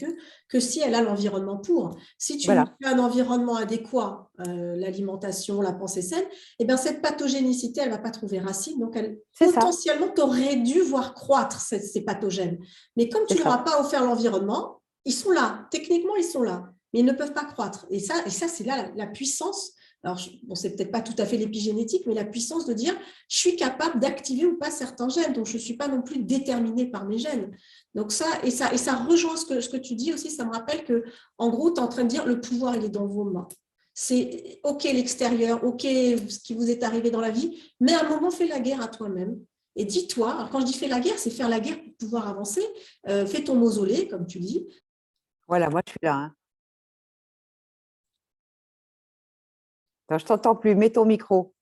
que si elle a l'environnement pour. Si tu as un environnement adéquat, l'alimentation, la pensée saine, eh bien, cette pathogénicité, elle ne va pas trouver racine, donc potentiellement, tu aurais dû voir croître ces pathogènes. Mais comme tu ne leur as pas offert l'environnement, ils sont là, techniquement, ils sont là, mais ils ne peuvent pas croître. Et ça c'est là la puissance Alors, bon, c'est peut-être pas tout à fait l'épigénétique, mais la puissance de dire, je suis capable d'activer ou pas certains gènes, donc je ne suis pas non plus déterminée par mes gènes. Donc ça rejoint ce que tu dis aussi, ça me rappelle que, en gros, tu es en train de dire, le pouvoir, il est dans vos mains. C'est OK l'extérieur, OK ce qui vous est arrivé dans la vie, mais à un moment, fais la guerre à toi-même. Et dis-toi, alors quand je dis fais la guerre, c'est faire la guerre pour pouvoir avancer. Fais ton mausolée, comme tu dis. Voilà, moi, je suis là. Hein. Attends, je t'entends plus. Mets ton micro.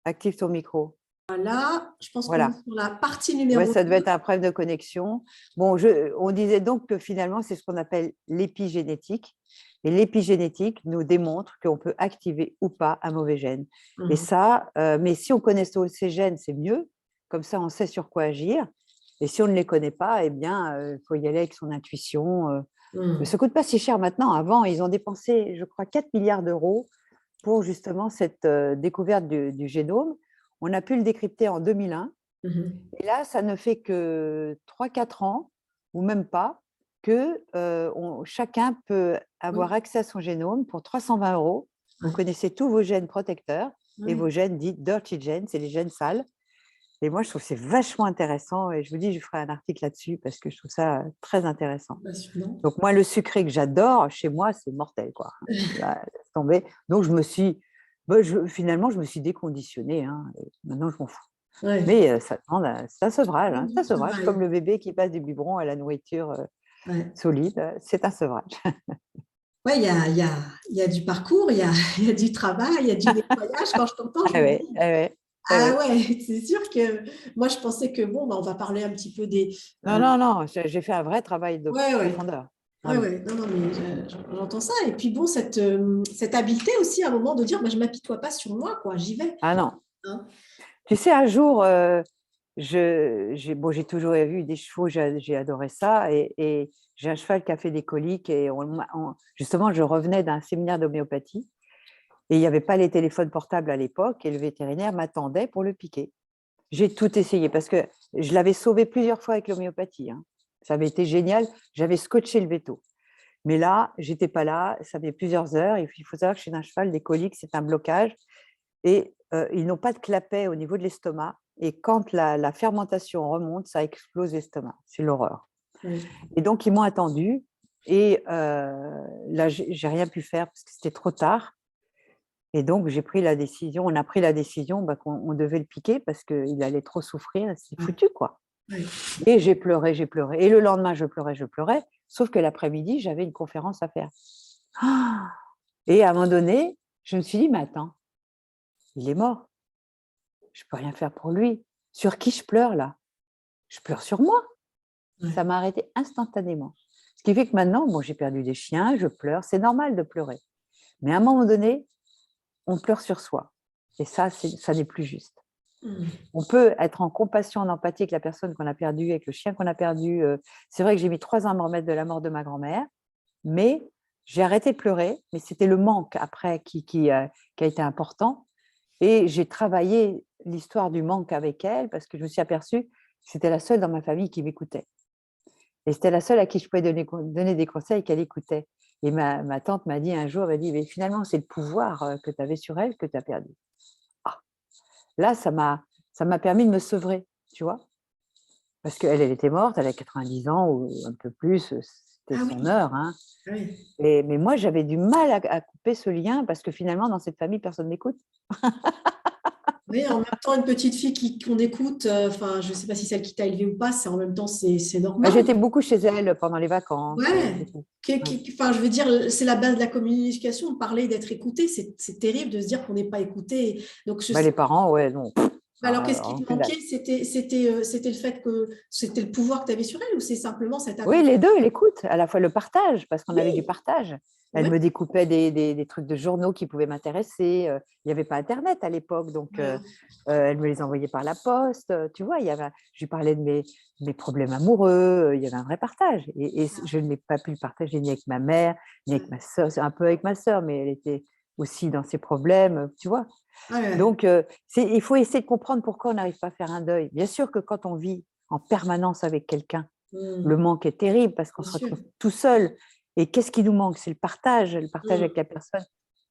Active ton micro. Voilà, je pense qu'on Voilà. est sur la partie Ouais, numéro ça 2. devait être un problème de connexion. Bon, on disait donc que finalement, c'est ce qu'on appelle l'épigénétique. Et l'épigénétique nous démontre qu'on peut activer ou pas un mauvais gène. Et ça, mais si on connaît tous ces gènes, c'est mieux. Comme ça, on sait sur quoi agir. Et si on ne les connaît pas, eh bien, il faut y aller avec son intuition. Mais ça ne coûte pas si cher maintenant. Avant, ils ont dépensé, je crois, 4 milliards d'euros pour justement cette découverte du génome. On a pu le décrypter en 2001. Et là, ça ne fait que 3-4 ans, ou même pas, que chacun peut avoir accès à son génome pour 320 euros. Vous connaissez tous vos gènes protecteurs et vos gènes dits dirty genes, c'est les gènes sales. Et moi, je trouve que c'est vachement intéressant et je vous dis, je ferai un article là-dessus parce que je trouve ça très intéressant. Donc moi, le sucré que j'adore, chez moi, c'est mortel, quoi. Là, laisse tomber. Donc finalement, je me suis déconditionnée. Hein, et maintenant, je m'en fous. Mais ça demande c'est un sevrage. Hein, c'est un sevrage, comme le bébé qui passe du biberon à la nourriture solide. C'est un sevrage. Oui, il y a du parcours, il y a du travail, il y a du nettoyage. Quand je t'entends, je me dis, ah ouais, c'est sûr que moi, je pensais que, bon, on va parler un petit peu des… Non, j'ai fait un vrai travail de profondeur. Oui, non, mais j'entends ça. Et puis, bon, cette habileté aussi, à un moment, de dire, bah, je ne m'apitoie pas sur moi, quoi, j'y vais. Ah non. Hein. Tu sais, un jour, j'ai toujours vu des chevaux, j'ai adoré ça. Et j'ai un cheval qui a fait des coliques. Et justement, je revenais d'un séminaire d'homéopathie. Et il n'y avait pas les téléphones portables à l'époque. Et le vétérinaire m'attendait pour le piquer. J'ai tout essayé parce que je l'avais sauvé plusieurs fois avec l'homéopathie. Hein. Ça avait été génial. J'avais scotché le véto. Mais là, je n'étais pas là. Ça fait plusieurs heures. Il faut savoir que chez un cheval, des coliques, c'est un blocage. Et ils n'ont pas de clapet au niveau de l'estomac. Et quand la fermentation remonte, ça explose l'estomac. C'est l'horreur. Et donc, ils m'ont attendu. Et là, je n'ai rien pu faire parce que c'était trop tard. Et donc, j'ai pris la décision, on a pris la décision qu'on devait le piquer parce qu'il allait trop souffrir. C'est foutu, quoi. Et j'ai pleuré. Et le lendemain, je pleurais. Sauf que l'après-midi, j'avais une conférence à faire. Et à un moment donné, je me suis dit, mais attends, il est mort. Je ne peux rien faire pour lui. Sur qui je pleure, là? Je pleure sur moi. Ça m'a arrêté instantanément. Ce qui fait que maintenant, bon, j'ai perdu des chiens, je pleure. C'est normal de pleurer. Mais à un moment donné, on pleure sur soi. Et ça n'est plus juste. On peut être en compassion, en empathie avec la personne qu'on a perdue, avec le chien qu'on a perdu. C'est vrai que j'ai mis 3 ans à me remettre de la mort de ma grand-mère, mais j'ai arrêté de pleurer. Mais c'était le manque après qui a été important. Et j'ai travaillé l'histoire du manque avec elle parce que je me suis aperçue que c'était la seule dans ma famille qui m'écoutait. Et c'était la seule à qui je pouvais donner des conseils qu'elle écoutait. Et ma tante m'a dit un jour, elle m'a dit, mais finalement, c'est le pouvoir que tu avais sur elle que tu as perdu. Ah. Là, ça m'a permis de me sevrer, tu vois. Parce qu'elle était morte, elle a 90 ans ou un peu plus, c'était son heure. Hein. Mais moi, j'avais du mal à couper ce lien parce que finalement, dans cette famille, personne n'écoute. Oui, en même temps, une petite fille qu'on écoute, enfin, je ne sais pas si celle qui t'a élevé ou pas, c'est en même temps, c'est normal. J'étais beaucoup chez elle pendant les vacances. Enfin, je veux dire, c'est la base de la communication, parler, d'être écouté. C'est terrible de se dire qu'on n'est pas écouté. Donc, les parents, ouais, non. Alors, qu'est-ce qui te manquait? C'était le fait que c'était le pouvoir que tu avais sur elle ou c'est simplement cette… Oui, les deux, l'écoute, à la fois le partage, parce qu'on avait du partage. Elle me découpait des trucs de journaux qui pouvaient m'intéresser. Il n'y avait pas Internet à l'époque, donc elle me les envoyait par la poste. Tu vois, je lui parlais de mes problèmes amoureux. Il y avait un vrai partage. Et je n'ai pas pu le partager ni avec ma mère, ni avec ma soeur. C'est un peu avec ma soeur, mais elle était aussi dans ses problèmes, tu vois. Donc, il faut essayer de comprendre pourquoi on n'arrive pas à faire un deuil. Bien sûr que quand on vit en permanence avec quelqu'un, le manque est terrible parce qu'on se retrouve tout seul. Et qu'est-ce qui nous manque? C'est le partage avec la personne.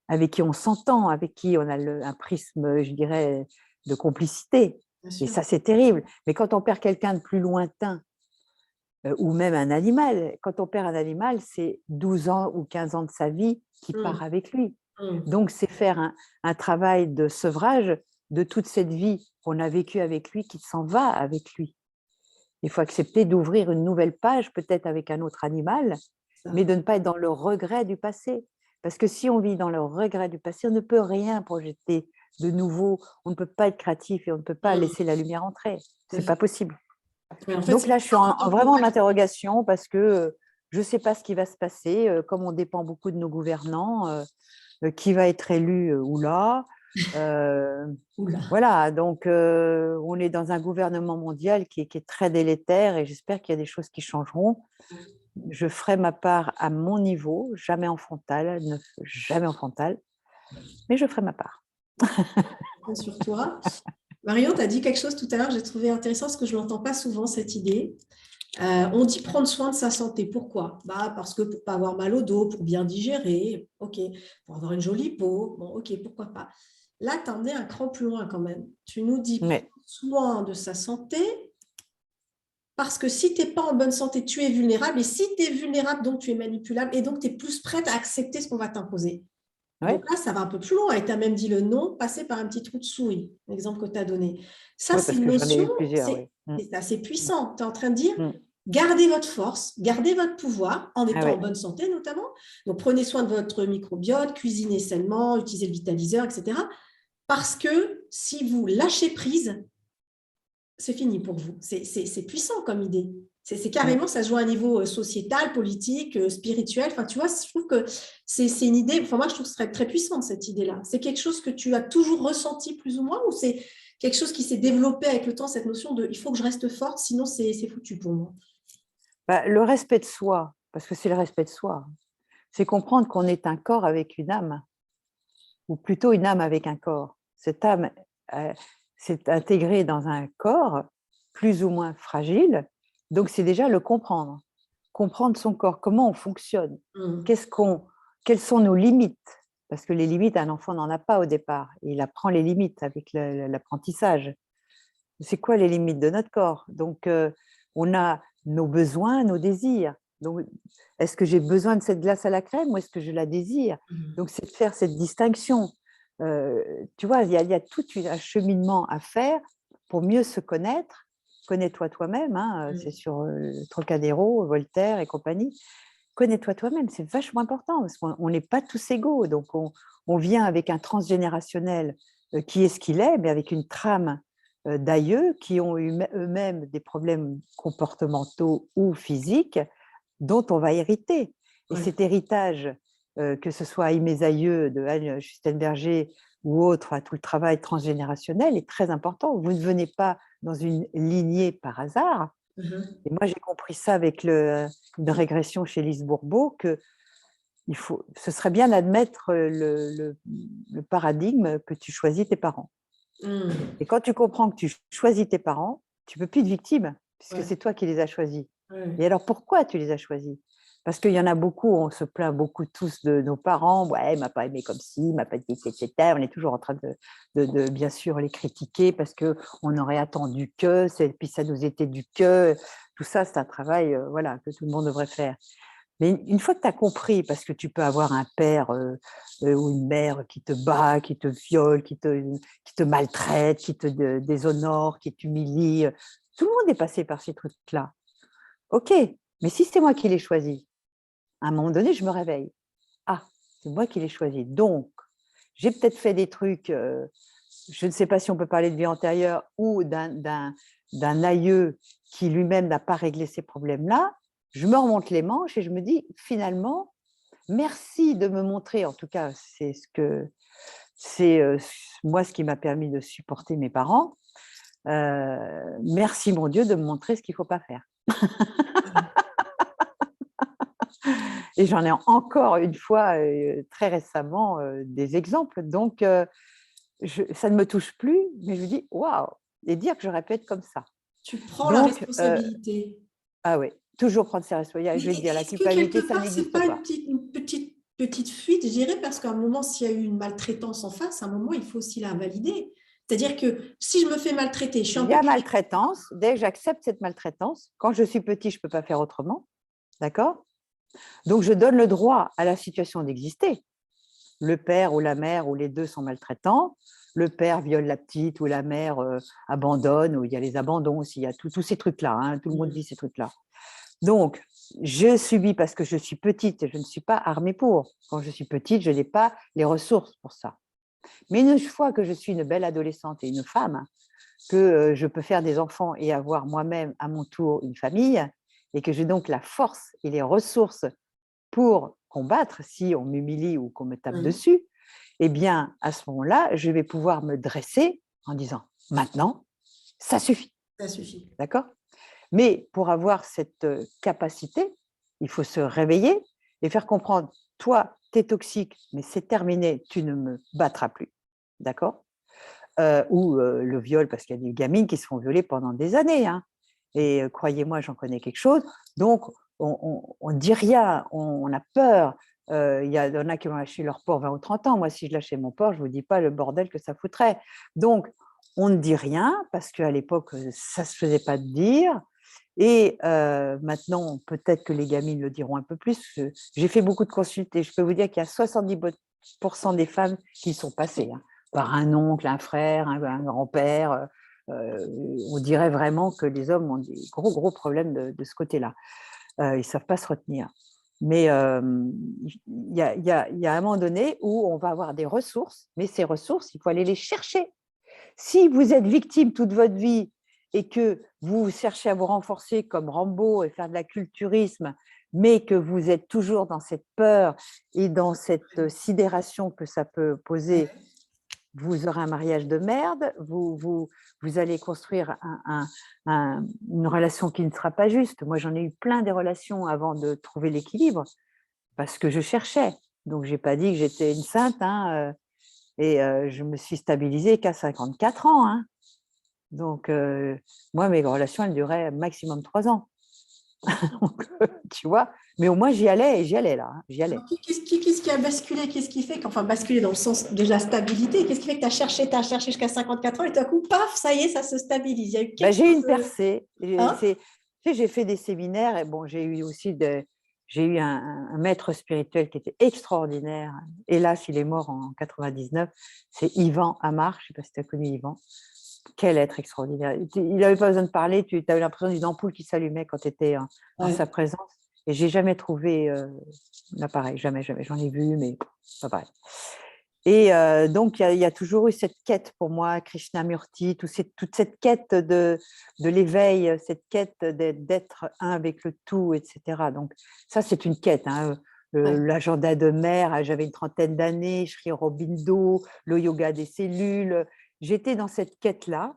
avec qui on s'entend, avec qui on a un prisme, je dirais, de complicité. Bien Et sûr. ça, c'est terrible. Mais quand on perd quelqu'un de plus lointain, ou même un animal, quand on perd un animal, c'est 12 ans ou 15 ans de sa vie qui part Mm, avec lui. mm. Donc, c'est faire un travail de sevrage de toute cette vie qu'on a vécue avec lui, qui s'en va avec lui. Il faut accepter d'ouvrir une nouvelle page, peut-être avec un autre animal, Ça. mais de ne pas être dans le regret du passé. Parce que si on vit dans le regret du passé, on ne peut rien projeter de nouveau, on ne peut pas être créatif et on ne peut pas Mm, laisser la lumière entrer. tout à C'est pas fait. possible. Ouais, en fait, Donc c'est là, je suis vraiment en temporaire. interrogation parce que je ne sais pas ce qui va se passer, comme on dépend beaucoup de nos gouvernants, qui va être élu ou là. Oula. Voilà, donc on est dans un gouvernement mondial qui est très délétère et j'espère qu'il y a des choses qui changeront. Je ferai ma part à mon niveau, jamais en frontal, jamais en frontal, mais je ferai ma part. Compte sur toi. Marion, tu as dit quelque chose tout à l'heure, j'ai trouvé intéressant parce que je ne l'entends pas souvent, cette idée. On dit prendre soin de sa santé. Pourquoi? Parce que pour ne pas avoir mal au dos, pour bien digérer, ok, pour avoir une jolie peau, bon, ok, pourquoi pas. Là, tu as emmené un cran plus loin quand même. Tu nous dis prendre Mais, soin de sa santé parce que si tu n'es pas en bonne santé, tu es vulnérable. Et si tu es vulnérable, donc tu es manipulable et donc tu es plus prête à accepter ce qu'on va t'imposer. ouais, Donc là, ça va un peu plus loin. Et tu as même dit le non, passer par un petit trou de souris, l'exemple que tu as donné. Ça, ouais, c'est parce une que j'en ai notion, eu plusieurs, oui. c'est assez puissant. Tu es en train de dire, Mm. gardez votre force, gardez votre pouvoir, en Ah étant en ouais, bonne santé notamment. Donc, prenez soin de votre microbiote, cuisinez sainement, utilisez le vitaliseur, etc. Parce que si vous lâchez prise, c'est fini pour vous. C'est puissant comme idée. C'est mm. carrément, ça se joue à un niveau sociétal, politique, spirituel. Enfin, tu vois, je trouve que c'est une idée, enfin, moi, je trouve que ce serait très puissante, cette idée-là. C'est quelque chose que tu as toujours ressenti plus ou moins, ou c'est quelque chose qui s'est développé avec le temps, cette notion de il faut que je reste forte, sinon c'est foutu pour moi. Bah, le respect de soi, parce que c'est le respect de soi, c'est comprendre qu'on est un corps avec une âme, ou plutôt une âme avec un corps. Cette âme s'est intégrée dans un corps plus ou moins fragile, donc c'est déjà le comprendre. Comprendre son corps, comment on fonctionne, Mmh. qu'est-ce qu'on, quelles sont nos limites, parce que les limites, un enfant n'en a pas au départ, il apprend les limites avec l'apprentissage. C'est quoi les limites de notre corps? Donc, on a nos besoins, nos désirs. Donc, est-ce que j'ai besoin de cette glace à la crème ou est-ce que je la désire? Mmh. Donc, c'est de faire cette distinction. Tu vois, il y a tout un cheminement à faire pour mieux se connaître. Connais-toi toi-même, hein, c'est Mmh. sur Trocadéro, Voltaire et compagnie. Connais-toi toi-même, c'est vachement important parce qu'on n'est pas tous égaux. Donc, on vient avec un transgénérationnel qui est ce qu'il est, mais avec une trame d'aïeux qui ont eu eux-mêmes des problèmes comportementaux ou physiques dont on va hériter. Et Ouais. cet héritage, que ce soit mes aïeux de Anne Justenberger ou autre, tout le travail transgénérationnel est très important. Vous ne venez pas dans une lignée par hasard. Mmh. Et moi, j'ai compris ça avec une régression chez Lise Bourbeau, que ce serait bien d'admettre le paradigme que tu choisis tes parents. Mmh. Et quand tu comprends que tu choisis tes parents, tu ne peux plus être victime, puisque Ouais. c'est toi qui les as choisis. Ouais. Et alors, pourquoi tu les as choisis? Parce qu'il y en a beaucoup, on se plaint beaucoup tous de nos parents. Ouais, il m'a pas aimé comme ci, il m'a pas dit, etc. On est toujours en train bien sûr, les critiquer parce qu'on aurait attendu que, puis ça nous était du que. Tout ça, c'est un travail voilà, que tout le monde devrait faire. Mais une fois que tu as compris, parce que tu peux avoir un père ou une mère qui te bat, qui te viole, qui te maltraite, qui te déshonore, qui t'humilie. Tout le monde est passé par ces trucs-là. OK, mais si c'est moi qui l'ai choisi, à un moment donné, je me réveille. Ah, c'est moi qui l'ai choisi. Donc, j'ai peut-être fait des trucs, je ne sais pas si on peut parler de vie antérieure ou d'un aïeux qui lui-même n'a pas réglé ces problèmes-là. Je me remonte les manches et je me dis, finalement, merci de me montrer, en tout cas, c'est moi ce qui m'a permis de supporter mes parents. Merci mon Dieu de me montrer ce qu'il ne faut pas faire. Et j'en ai encore une fois, très récemment, des exemples. Donc, ça ne me touche plus, mais je me dis, waouh, et dire que j'aurais pu être comme ça. Tu prends la Donc, responsabilité. ah oui, toujours prendre ses responsabilités. Je vais te dire, la Est-ce que quelque culpabilité, ça part, c'est n'existe pas pas. une petite petite fuite, je dirais, parce qu'à un moment, s'il y a eu une maltraitance en face, à un moment, il faut aussi la valider. C'est-à-dire que si je me fais maltraiter, je suis un Il y peu... a maltraitance. Dès que j'accepte cette maltraitance, quand je suis petit, je ne peux pas faire autrement. D'accord? Donc, je donne le droit à la situation d'exister. Le père ou la mère ou les deux sont maltraitants. Le père viole la petite ou la mère abandonne, ou il y a les abandons aussi, il y a tous ces trucs-là. Hein, tout le monde vit ces trucs-là. Donc, je subis parce que je suis petite et je ne suis pas armée pour. Quand je suis petite, je n'ai pas les ressources pour ça. Mais une fois que je suis une belle adolescente et une femme, que je peux faire des enfants et avoir moi-même à mon tour une famille, et que j'ai donc la force et les ressources pour combattre si on m'humilie ou qu'on me tape Oui, dessus, eh bien, à ce moment-là, je vais pouvoir me dresser en disant, maintenant, ça suffit. ça suffit. D'accord? Mais pour avoir cette capacité, il faut se réveiller et faire comprendre, toi, tu es toxique, mais c'est terminé, tu ne me battras plus. D'accord? Ou le viol, parce qu'il y a des gamines qui se font violer pendant des années. Hein. Et croyez-moi, j'en connais quelque chose. Donc, on ne dit rien, on a peur. Il y en a qui vont lâcher leur porc 20 ou 30 ans. Moi, si je lâchais mon porc, je ne vous dis pas le bordel que ça foutrait. Donc, on ne dit rien, parce qu'à l'époque, ça ne se faisait pas de dire. Et maintenant, peut-être que les gamines le diront un peu plus. J'ai fait beaucoup de consultes et je peux vous dire qu'il y a 70% des femmes qui y sont passées. Hein, par un oncle, un frère, un grand-père. On dirait vraiment que les hommes ont des gros, gros problèmes de ce côté-là. Ils ne savent pas se retenir. Mais il y a un moment donné où on va avoir des ressources, mais ces ressources, il faut aller les chercher. Si vous êtes victime toute votre vie et que vous cherchez à vous renforcer comme Rambo et faire de l'aculturisme, mais que vous êtes toujours dans cette peur et dans cette sidération que ça peut poser, vous aurez un mariage de merde, vous allez construire une relation qui ne sera pas juste. Moi, j'en ai eu plein des relations avant de trouver l'équilibre, parce que je cherchais. Donc, je n'ai pas dit que j'étais une sainte, hein, et je me suis stabilisée qu'à 54 ans. Hein. Donc, moi, mes relations, elles duraient maximum 3 ans. Donc, tu vois, mais au moins, j'y allais et j'y allais là. Hein, j'y allais. Qu'est-ce qui a basculé? Qu'est-ce qui fait qu'enfin basculé dans le sens de la stabilité? Qu'est-ce qui fait que tu as cherché jusqu'à 54 ans et tout à coup, paf, ça y est, ça se stabilise. Il y a eu Ben, quelque j'ai eu chose. une percée. Hein? Tu sais, j'ai fait des séminaires et bon, j'ai eu un maître spirituel qui était extraordinaire. Hélas, il est mort en 99. C'est Yvan Amar. Je ne sais pas si tu as connu Yvan. Quel être extraordinaire. Il n'avait pas besoin de parler. Tu avais l'impression d'une ampoule qui s'allumait quand tu étais en sa présence. Et je n'ai jamais trouvé l'appareil. Jamais, jamais. J'en ai vu, mais pas pareil. Et donc, il y a toujours eu cette quête pour moi, Krishnamurti, toute cette quête de l'éveil, cette quête d'être un avec le tout, etc. Donc, ça, c'est une quête. Hein. L'agenda de mère, j'avais une trentaine d'années, Sri Aurobindo, le yoga des cellules. J'étais dans cette quête-là,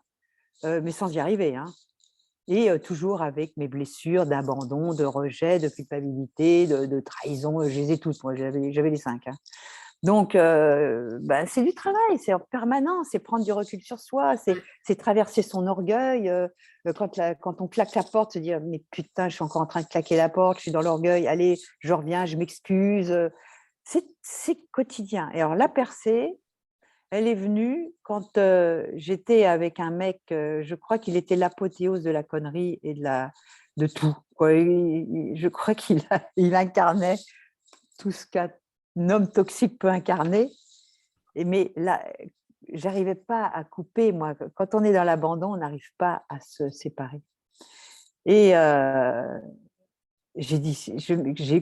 mais sans y arriver. Hein. Et toujours avec mes blessures d'abandon, de rejet, de culpabilité, de trahison. Je les ai toutes, moi, j'avais les 5. Hein. Donc, c'est du travail, c'est en permanence, c'est prendre du recul sur soi, c'est traverser son orgueil. Quand on claque la porte, se dire, mais putain, je suis encore en train de claquer la porte, je suis dans l'orgueil, allez, je reviens, je m'excuse. C'est quotidien. Et alors, la percée, elle est venue quand j'étais avec un mec, je crois qu'il était l'apothéose de la connerie et de tout. Quoi. Je crois il incarnait tout ce qu'un homme toxique peut incarner. Mais là, j'arrivais pas à couper, moi. Quand on est dans l'abandon, on n'arrive pas à se séparer. Et j'ai dit,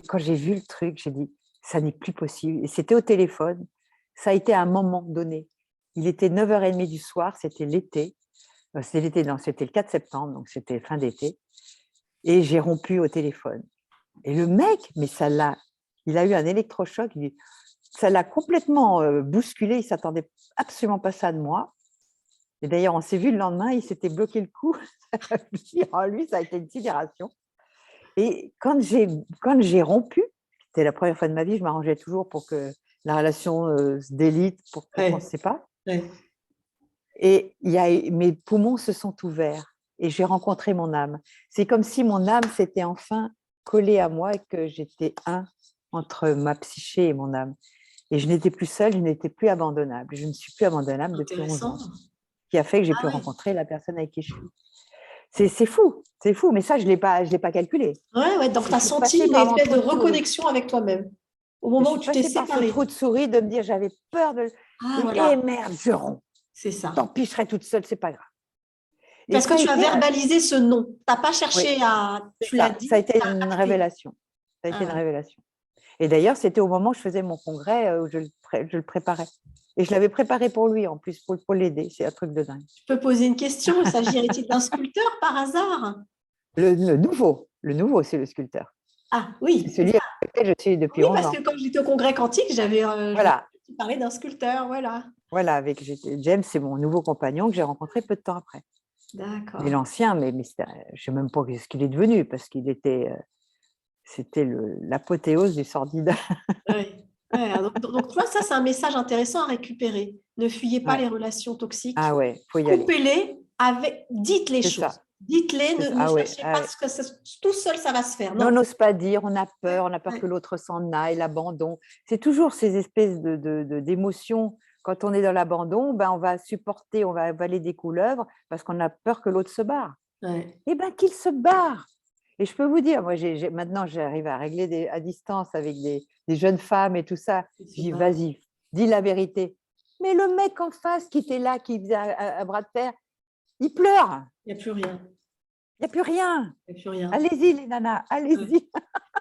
quand j'ai vu le truc, j'ai dit, ça n'est plus possible. Et c'était au téléphone. Ça a été à un moment donné. Il était 9h30 du soir, c'était l'été. C'était l'été, non, c'était le 4 septembre, donc c'était fin d'été. Et j'ai rompu au téléphone. Et le mec, mais il a eu un électrochoc. Ça l'a complètement bousculé. Il ne s'attendait absolument pas ça de moi. Et d'ailleurs, on s'est vu le lendemain, il s'était bloqué le cou. Lui, ça a été une sidération. Et quand j'ai rompu, c'était la première fois de ma vie, je m'arrangeais toujours pour que la relation se délite, pour qu'on ne se sépare. Et mes poumons se sont ouverts et j'ai rencontré mon âme. C'est comme si mon âme s'était enfin collée à moi et que j'étais un entre ma psyché et mon âme. Et je n'étais plus seule, je n'étais plus abandonnable. Je ne suis plus abandonnable depuis 11 Intéressant. ans, ce qui a fait que j'ai pu Ah oui. rencontrer la personne avec qui je suis. C'est fou, mais ça, je l'ai pas calculé. Ouais, donc tu as Je suis senti passée une par mon espèce trou de de souris. reconnexion avec toi-même au Je moment où suis tu t'es passée par ce séparée. trou de souris de me dire j'avais peur de. Ah, Et voilà, merde, je romps. c'est ça. Tant pis, je serai toute seule, c'est pas grave. Et Parce que ça a tu as été, verbalisé ce non. Tu n'as pas oui, cherché à… c'est Tu l'as ça. Ça a dit, été tu as une acté. révélation. Ça a été Ah une ouais. révélation. Et d'ailleurs, c'était au moment où je faisais mon congrès où je le préparais. Et je l'avais préparé pour lui, en plus, pour l'aider. C'est un truc de dingue. Je peux poser une question. S'agirait-il d'un sculpteur par hasard? Le nouveau, c'est le sculpteur. Ah C'est oui, c'est celui ça. avec lequel je suis depuis Oui, 11 parce ans. que quand j'étais au congrès quantique, je me Voilà, parlais d'un sculpteur. Voilà. voilà, James, c'est mon nouveau compagnon que j'ai rencontré peu de temps après. Mais D'accord. l'ancien, je ne sais même pas ce qu'il est devenu, parce qu'il était, c'était l'apothéose du sordide. Oui. Ouais, donc, tu vois, ça, c'est un message intéressant à récupérer. Ne fuyez pas Ouais. les relations toxiques. Ah ouais, faut y aller. Coupez-les avec… Dites les C'est choses. ça. Dites-les, C'est ça. ne Ah ouais, cherchez ah pas ouais. ce que tout seul, ça va se faire. Mais on Non. n'ose pas dire, on Ouais, a peur que ouais, l'autre s'en aille, l'abandon. C'est toujours ces espèces d'émotions. Quand on est dans l'abandon, ben on va supporter, on va avaler des couleuvres parce qu'on a peur que l'autre se barre. ouais. Eh bien, qu'il se barre. Et je peux vous dire, moi, maintenant, j'arrive à régler à distance avec des jeunes femmes et tout ça. C'est Je dis, super. vas-y, dis la vérité. Mais le mec en face qui était là, qui faisait un bras de fer, il pleure. Il n'y a plus rien. Il n'y a plus rien. Il n'y a plus rien. Allez-y, les nanas, Ouais. allez-y.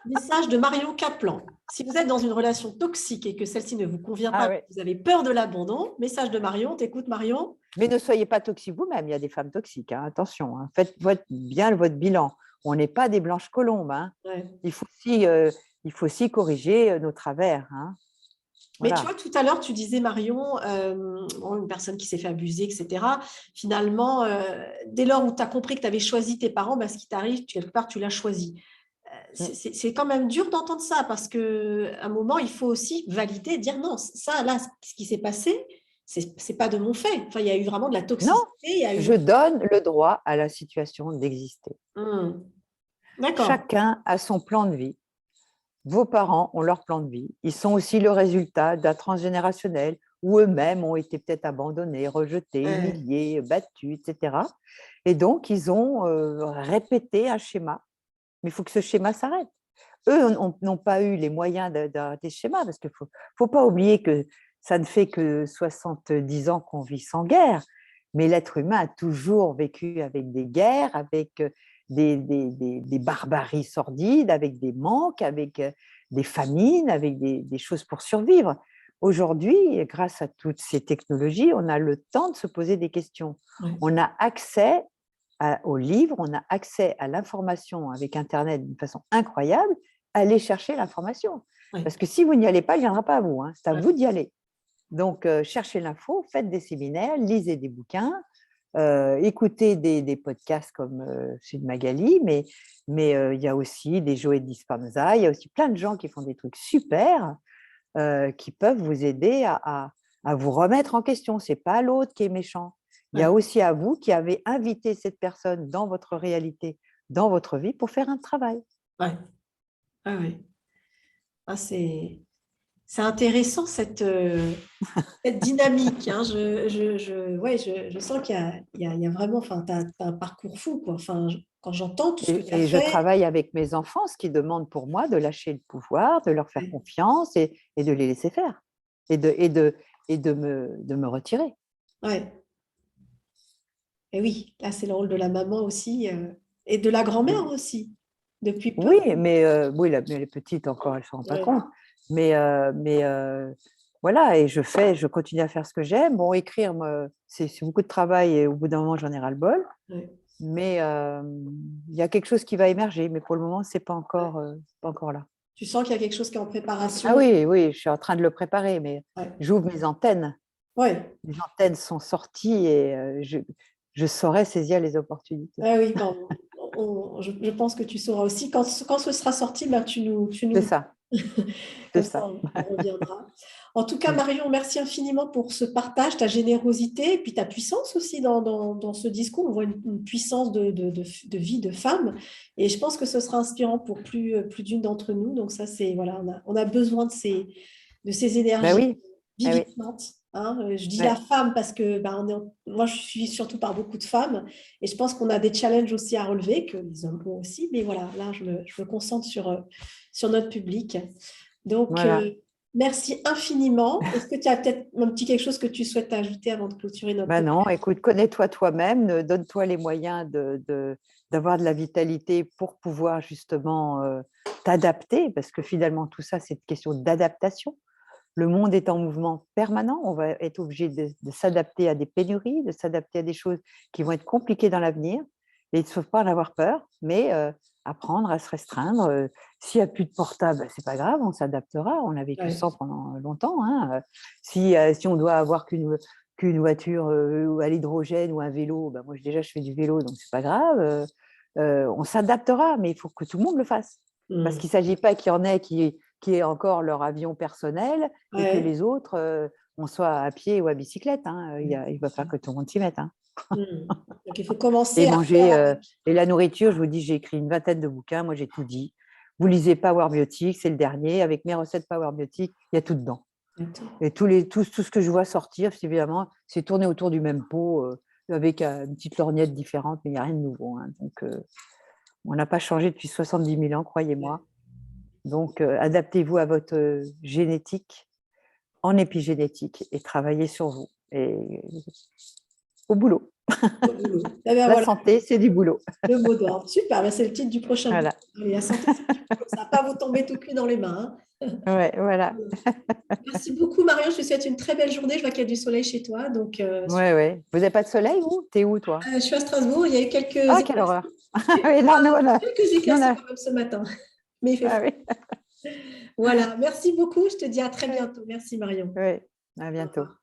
Message de Marion Kaplan. Si vous êtes dans une relation toxique et que celle-ci ne vous convient Ah pas, ouais. vous avez peur de l'abandon, message de Marion, t'écoutes Marion. Mais ne soyez pas toxiques vous-même. Il y a des femmes toxiques. Hein. Attention, hein. Faites bien votre bilan. On n'est pas des blanches colombes. Hein. Ouais. Il faut aussi corriger nos travers. Hein. Mais tu Voilà. vois, tout à l'heure, tu disais, Marion, une personne qui s'est fait abuser, etc. Finalement, dès lors où tu as compris que tu avais choisi tes parents, bah, ce qui t'arrive, quelque part, tu l'as choisi. C'est quand même dur d'entendre ça parce qu'à un moment, il faut aussi valider, dire non, ça, là, ce qui s'est passé, c'est pas de mon fait. Enfin, il y a eu vraiment de la Non, toxicité. Il y a eu… je donne le droit à la situation d'exister. D'accord. Chacun a son plan de vie. Vos parents ont leur plan de vie. Ils sont aussi le résultat d'un transgénérationnel où eux-mêmes ont été peut-être abandonnés, rejetés, humiliés, battus, etc. Et donc, ils ont répété un schéma. Mais il faut que ce schéma s'arrête. Eux n'ont pas eu les moyens d'arrêter ce schéma parce qu'il ne faut pas oublier que ça ne fait que 70 ans qu'on vit sans guerre. Mais l'être humain a toujours vécu avec des guerres, avec des barbaries sordides, avec des manques, avec des famines, avec des choses pour survivre. Aujourd'hui, grâce à toutes ces technologies, on a le temps de se poser des questions. Ouais. On a accès aux livres, on a accès à l'information avec Internet d'une façon incroyable. Allez chercher l'information. Ouais. Parce que si vous n'y allez pas, elle ne viendra pas à vous. Hein. C'est à Ouais. vous d'y aller. Donc, cherchez l'info, faites des séminaires, lisez des bouquins, écoutez des podcasts comme celui de Magali, mais il y a aussi des Joël Dispenza, il y a aussi plein de gens qui font des trucs super qui peuvent vous aider à vous remettre en question. Ce n'est pas l'autre qui est méchant. Il y a aussi à vous qui avez invité cette personne dans votre réalité, dans votre vie, pour faire un travail. Ouais. Ouais, ouais. Ah, c'est intéressant cette dynamique. Hein. Je sens qu'il y a vraiment, enfin, tu as un parcours fou, quoi. Enfin, quand j'entends tout ce que tu as Et je fait. travaille avec mes enfants, ce qui demande pour moi de lâcher le pouvoir, de leur faire confiance et de les laisser faire et de me retirer. Ouais. Et oui, là, c'est le rôle de la maman aussi et de la grand-mère aussi, depuis peu. Oui, mais les petites encore, elles ne se rendent pas compte. Mais voilà, et je continue à faire ce que j'aime. Bon, écrire, c'est beaucoup de travail et au bout d'un moment, j'en ai ras-le-bol. Ouais. Mais il y a quelque chose qui va émerger, mais pour le moment, ce n'est pas encore là. Tu sens qu'il y a quelque chose qui est en préparation. Ah oui, je suis en train de le préparer, mais j'ouvre mes antennes. Ouais. Les antennes sont sorties et je saurai saisir les opportunités. Ah oui, je pense que tu sauras aussi. Quand ce sera sorti, ben, tu nous C'est ça. C'est Comme ça, ça. on reviendra. En tout cas, Mm. Marion, merci infiniment pour ce partage, ta générosité et puis ta puissance aussi dans ce discours. On voit une puissance de vie de femme et je pense que ce sera inspirant pour plus d'une d'entre nous. Donc ça, c'est voilà, on a besoin de ces Ben énergies oui, eh oui, vivifiantes. Hein. Je dis la ouais. femme parce que moi, je suis surtout par beaucoup de femmes et je pense qu'on a des challenges aussi à relever, que les hommes ont aussi. Mais voilà, là, je me concentre sur notre public. Donc, Voilà. merci infiniment. Est-ce que tu as peut-être un petit quelque chose que tu souhaites ajouter avant de clôturer notre Ben podcast? non, écoute, connais-toi toi-même, donne-toi les moyens d'avoir de la vitalité pour pouvoir justement t'adapter, parce que finalement, tout ça, c'est une question d'adaptation. Le monde est en mouvement permanent, on va être obligé de s'adapter à des pénuries, de s'adapter à des choses qui vont être compliquées dans l'avenir. Et il ne faut pas en avoir peur, mais apprendre à se restreindre. S'il n'y a plus de portable, c'est pas grave, on s'adaptera. On a vécu Ouais. sans pendant longtemps. Hein. Si on doit avoir qu'une voiture à l'hydrogène ou un vélo, ben moi déjà je fais du vélo, donc c'est pas grave. On s'adaptera, mais il faut que tout le monde le fasse. Parce Mm. qu'il ne s'agit pas qu'il y en ait qui aient encore leur avion personnel et que Ouais. les autres, on soit à pied ou à bicyclette. Hein. Il ne va pas que tout le monde s'y mette. Hein. Mm. Donc, il faut Et commencer à faire manger, avec. et la nourriture, je vous dis, j'ai écrit une vingtaine de bouquins, moi j'ai tout dit. Vous lisez Power Biotique, c'est le dernier, avec mes recettes Power Biotique, il y a tout dedans. Et tout ce que je vois sortir, c'est évidemment, c'est tourné autour du même pot, avec une petite lorgnette différente, mais il n'y a rien de nouveau. Hein. Donc, on n'a pas changé depuis 70 000 ans, croyez-moi. Donc, adaptez-vous à votre génétique en épigénétique et travaillez sur vous. Et au boulot. Au boulot. Eh ben La voilà, santé, c'est du boulot. le mot d'ordre. Super, ben, c'est le titre du prochain bouquin. Voilà. Allez, la santé, c'est du boulot. Ça ne va pas vous tomber tout cuit dans les mains. Hein. Ouais, voilà. Merci beaucoup, Marion. Je te souhaite une très belle journée. Je vois qu'il y a du soleil chez toi. Donc, Ouais, ouais. Vous n'avez pas de soleil, vous? T'es où, toi? je suis à Strasbourg. Il y a eu quelques Ah, quelle éclaircies. horreur. Oui, là, Quelques nous, éclaircies quand même ce matin. Mais il fait ah, froid. oui. Voilà. Merci beaucoup. Je te dis à très Ouais, bientôt. Merci, Marion. ouais. À Au bientôt. revoir.